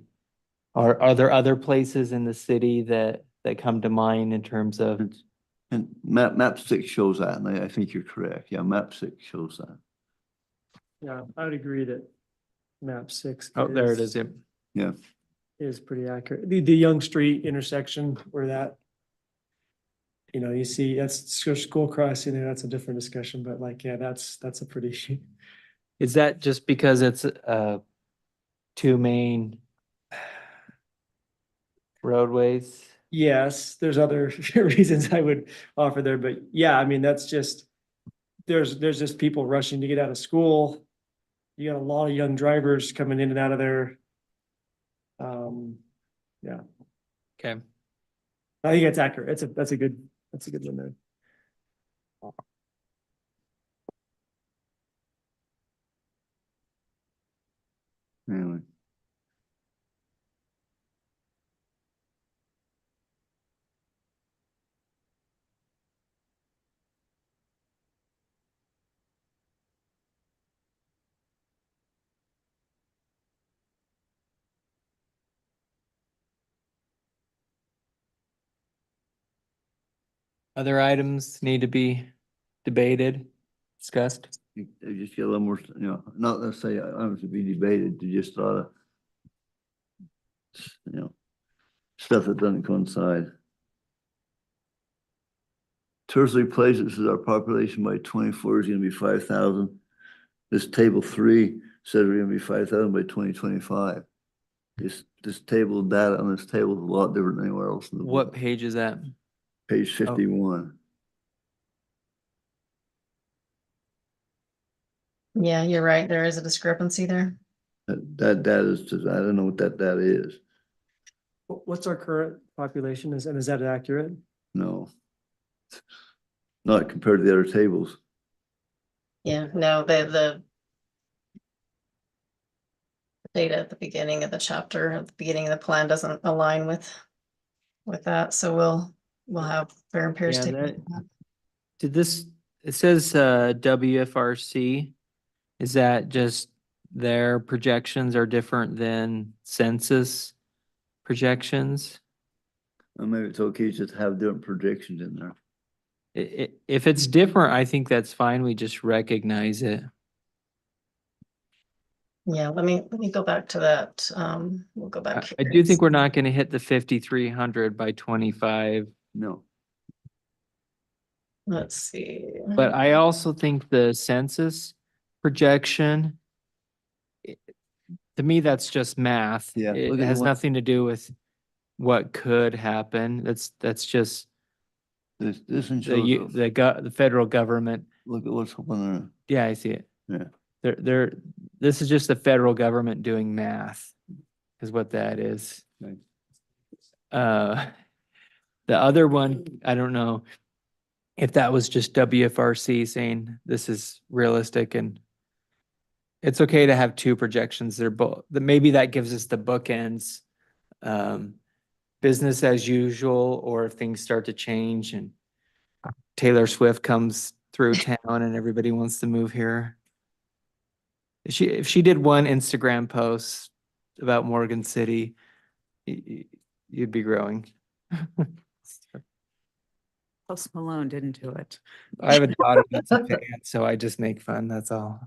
Are there other places in the city that come to mind in terms of?
And map 6 shows that, and I think you're correct. Yeah, map 6 shows that.
Yeah, I would agree that map 6.
Oh, there it is.
Yeah.
Is pretty accurate. The Young Street intersection where that, you see, that's school crossing there, that's a different discussion, but like, yeah, that's a pretty.
Is that just because it's two main Roadways.
Yes, there's other reasons I would offer there, but yeah, I mean, that's just, there's just people rushing to get out of school. You got a lot of young drivers coming in and out of there. Yeah,
Okay.
I think it's accurate. That's a good one there.
Anyway.
Other items need to be debated, discussed.
You just get a little more, not let's say items to be debated, you just thought of, stuff that doesn't coincide. Tertiary places is our population by 24 is gonna be 5,000. This table 3 says we're gonna be 5,000 by 2025. This table of data on this table is a lot different than anywhere else in the
What
book.
page is that?
Page 51.
Yeah, you're right. There is a discrepancy there.
That is just, I don't know what that is.
What's our current population and is that accurate?
No. Not compared to the other tables.
Yeah, no, the data at the beginning of the chapter, at the beginning of the plan doesn't align with that, so we'll have Fair and Pierce
Yeah,
take a look
that-
at that.
Did this, it says WFRC. Is that just their projections are different than census projections?
Or maybe it's okay just to have different predictions in there.
If it's different, I think that's fine. We just recognize it.
Yeah, let me go back to that. We'll go
I
back.
I do think we're not gonna hit the 5,300 by 25.
No.
Let's see.
But I also think the census projection, to me, that's just math.
Yeah,
It
look at the
has
one-
nothing to do with what could happen. That's just
This one
the,
shows,
the federal government.
look at what's on there.
Yeah, I see it.
Yeah.
This is just the federal government doing math, is what that is.
Right.
The other one, I don't know if that was just WFRC saying this is realistic, and it's okay to have two projections. They're both, maybe that gives us the bookends. Business as usual, or if things start to change and Taylor Swift comes through town and everybody wants to move here. If she did one Instagram post about Morgan City, you'd be growing.
Post Malone didn't do it.
I have a daughter that's a fan, so I just make fun, that's all.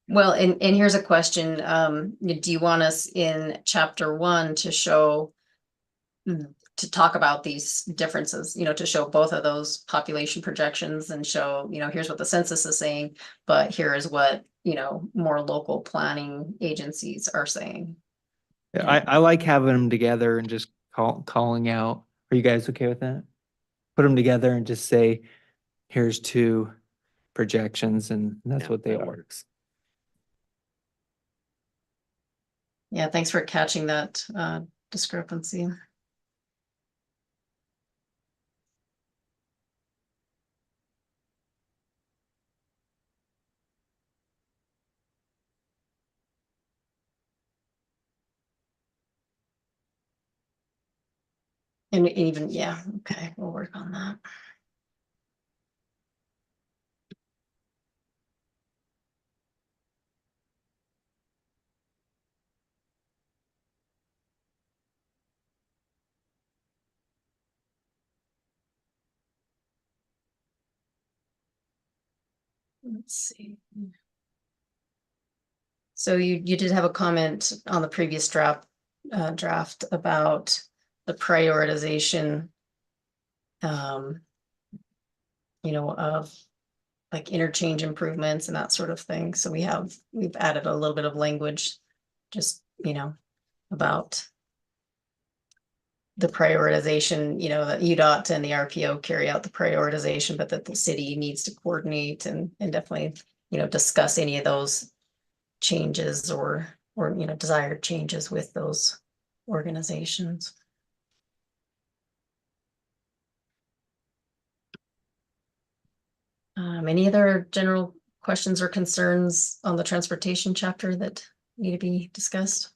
Well, and here's a question. Do you want us in chapter 1 to show, to talk about these differences, to show both of those population projections and show, here's what the census is saying, but here is what, more local planning agencies are saying.
I like having them together and just calling out. Are you guys okay with that? Put them together and just say, here's two projections, and that's
Yeah,
what they
that
are.
works.
Yeah, thanks for catching that discrepancy. And even, yeah, okay, we'll work on that. Let's see. So you did have a comment on the previous draft about the prioritization, of like interchange improvements and that sort of thing. So we've added a little bit of language, just, about the prioritization, that UDOT and the RPO carry out the prioritization, but that the city needs to coordinate and definitely, discuss any of those changes or, desired changes with those organizations. Any other general questions or concerns on the transportation chapter that need to be discussed?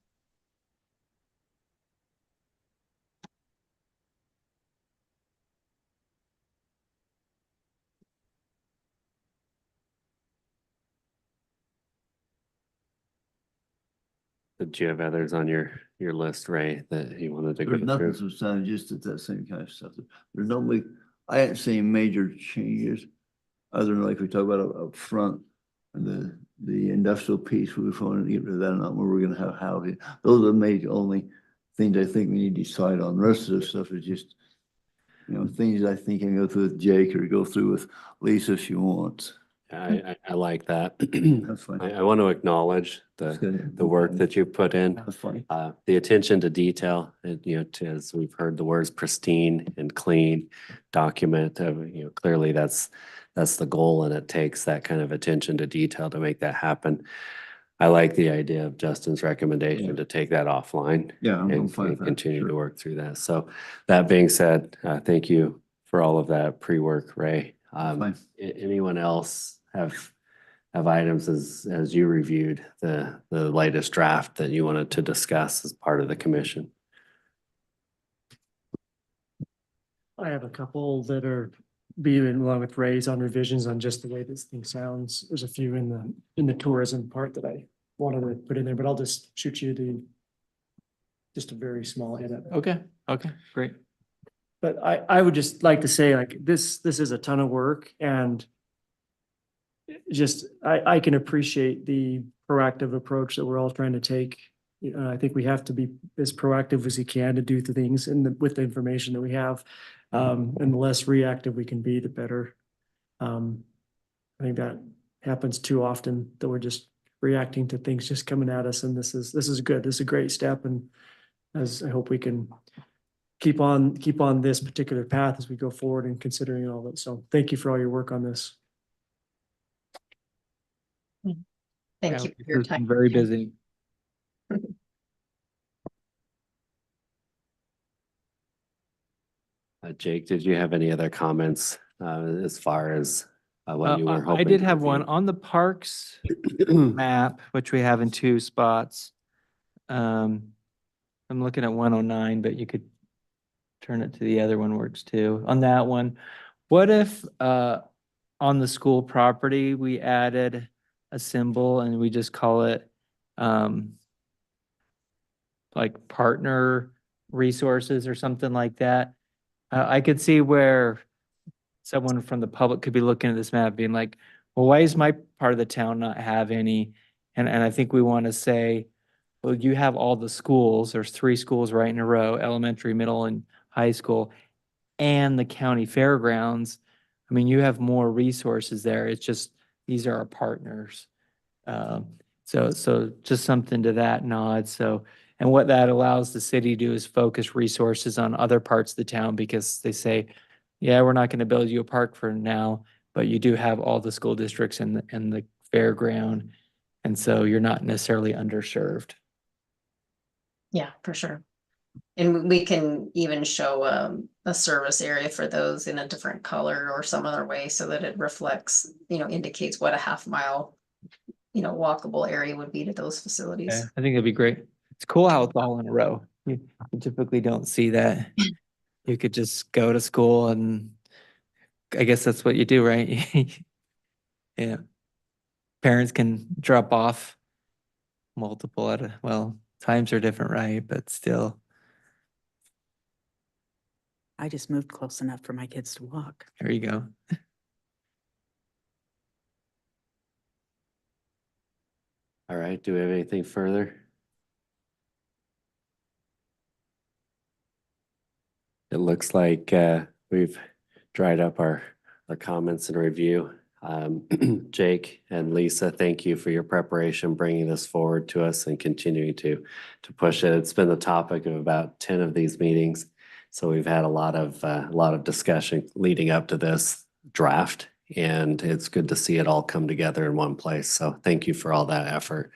Did you have others on your list, Ray, that you wanted to
There's
go
nothing
through?
substantive, just at that same kind of stuff. There's normally, I haven't seen major changes. Other than like we talked about up front, and the industrial piece, we want to get rid of that, not where we're gonna have housing. Those are the major only things I think we need to decide on. The rest of the stuff is just, things I think I can go through with Jake or go through with Lisa if she wants.
I like that.
That's fine.
I want to acknowledge
That's good.
the work that you put in.
That's fine.
The attention to detail, as we've heard the words pristine and clean document, clearly that's the goal, and it takes that kind of attention to detail to make that happen. I like the idea of Justin's recommendation to take that offline
Yeah, I'm
and
fine with that.
continue to
Sure.
work through that. So that being said, thank you for all of that pre-work, Ray.
Fine.
Anyone else have items as you reviewed the latest draft that you wanted to discuss as part of the commission?
I have a couple that are being along with Ray's on revisions on just the way this thing sounds. There's a few in the tourism part that I wanted to put in there, but I'll just shoot you just a very small edit.
Okay, great.
But I would just like to say, like, this is a ton of work, and just, I can appreciate the proactive approach that we're all trying to take. I think we have to be as proactive as we can to do the things with the information that we have. And the less reactive we can be, the better. I think that happens too often, that we're just reacting to things just coming at us, and this is good. This is a great step, and as I hope we can keep on this particular path as we go forward and considering all that. So thank you for all your work on this.
Thank you for your
It's been
time.
very busy.
Jake, did you have any other comments as far as what you were
I
hoping?
did
to
have one
review?
on the parks map, which we have in 2 spots. I'm looking at 109, but you could turn it to the other one, works too. On that one, what if on the school property, we added a symbol and we just call it like partner resources or something like that? I could see where someone from the public could be looking at this map being like, well, why is my part of the town not have any? And I think we want to say, well, you have all the schools, there's 3 schools right in a row, elementary, middle, and high school, and the county fairgrounds. I mean, you have more resources there. It's just, these are our partners. So just something to that nod. So, and what that allows the city to do is focus resources on other parts of the town, because they say, yeah, we're not going to build you a park for now, but you do have all the school districts and the fairground. And so you're not necessarily underserved.
Yeah, for sure. And we can even show a service area for those in a different color or some other way so that it reflects, indicates what a half-mile, walkable area would be to those facilities.
Yeah, I think that'd be great. It's cool how it's all in a row. You typically don't see that. You could just go to school, and I guess that's what you do, right? Yeah. Parents can drop off multiple times are different, right? But still,
I just moved close enough for my kids to walk.
there you go.
All right, do we have anything further? It looks like we've dried up our comments and review. Jake and Lisa, thank you for your preparation, bringing this forward to us and continuing to push it. It's been the topic of about 10 of these meetings. So we've had a lot of discussion leading up to this draft, and it's good to see it all come together in one place. So thank you for all that effort.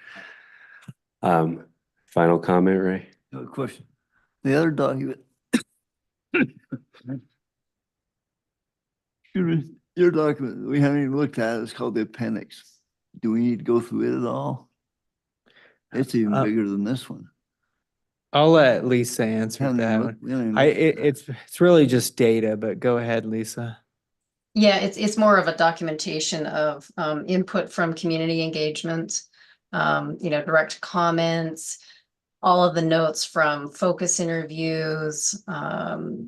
Final comment, Ray?
No question. The other document. Excuse me, your document we haven't even looked at, it's called the appendix. Do we need to go through it at all? It's even bigger than this one.
I'll let Lisa answer
Haven't even
that
looked-
one.
we haven't even
I,
looked at
it,
that.
it's really just data, but go ahead, Lisa.
Yeah, it's more of a documentation of input from community engagement, direct comments, all of the notes from focus interviews,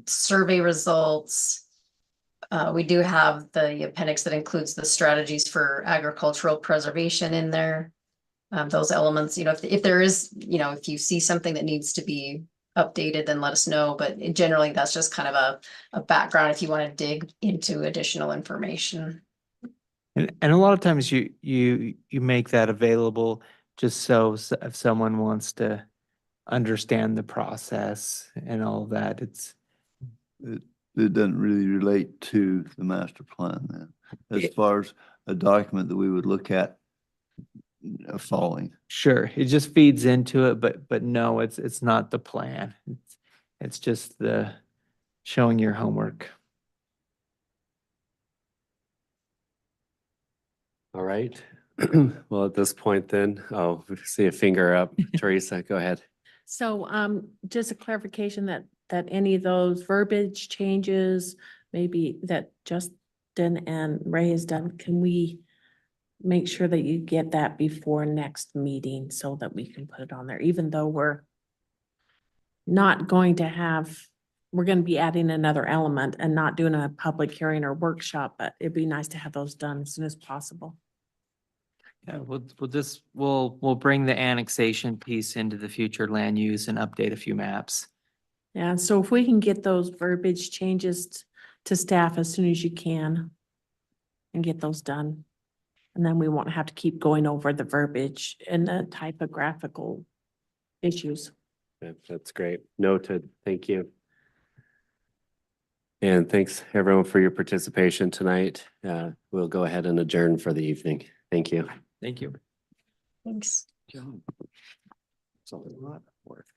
survey results. We do have the appendix that includes the strategies for agricultural preservation in there. Those elements, if there is, if you see something that needs to be updated, then let us know. But generally, that's just kind of a background if you want to dig into additional information.
And a lot of times you make that available just so if someone wants to understand the process and all of that,
It doesn't really relate to the master plan then, as
It-
far as a document that we would look at following.
sure, it just feeds into it, but no, it's not the plan. It's just the showing your homework.
All right. Well, at this point then, oh, we see a finger up. Teresa, go ahead.
So, just a clarification that any of those verbiage changes, maybe that Justin and Ray has done, can we make sure that you get that before next meeting so that we can put it on there, even though we're not going to have, we're gonna be adding another element and not doing a public hearing or workshop, but it'd be nice to have those done as soon as possible.
Yeah, we'll bring the annexation piece into the future land use and update a few maps.
Yeah, so if we can get those verbiage changes to staff as soon as you can and get those done. And then we won't have to keep going over the verbiage and the typographical issues.
Yeah, that's great. Noted. Thank you. And thanks everyone for your participation tonight. We'll go ahead and adjourn for the evening. Thank you.
Thank you.
Thanks.
It's a lot of work.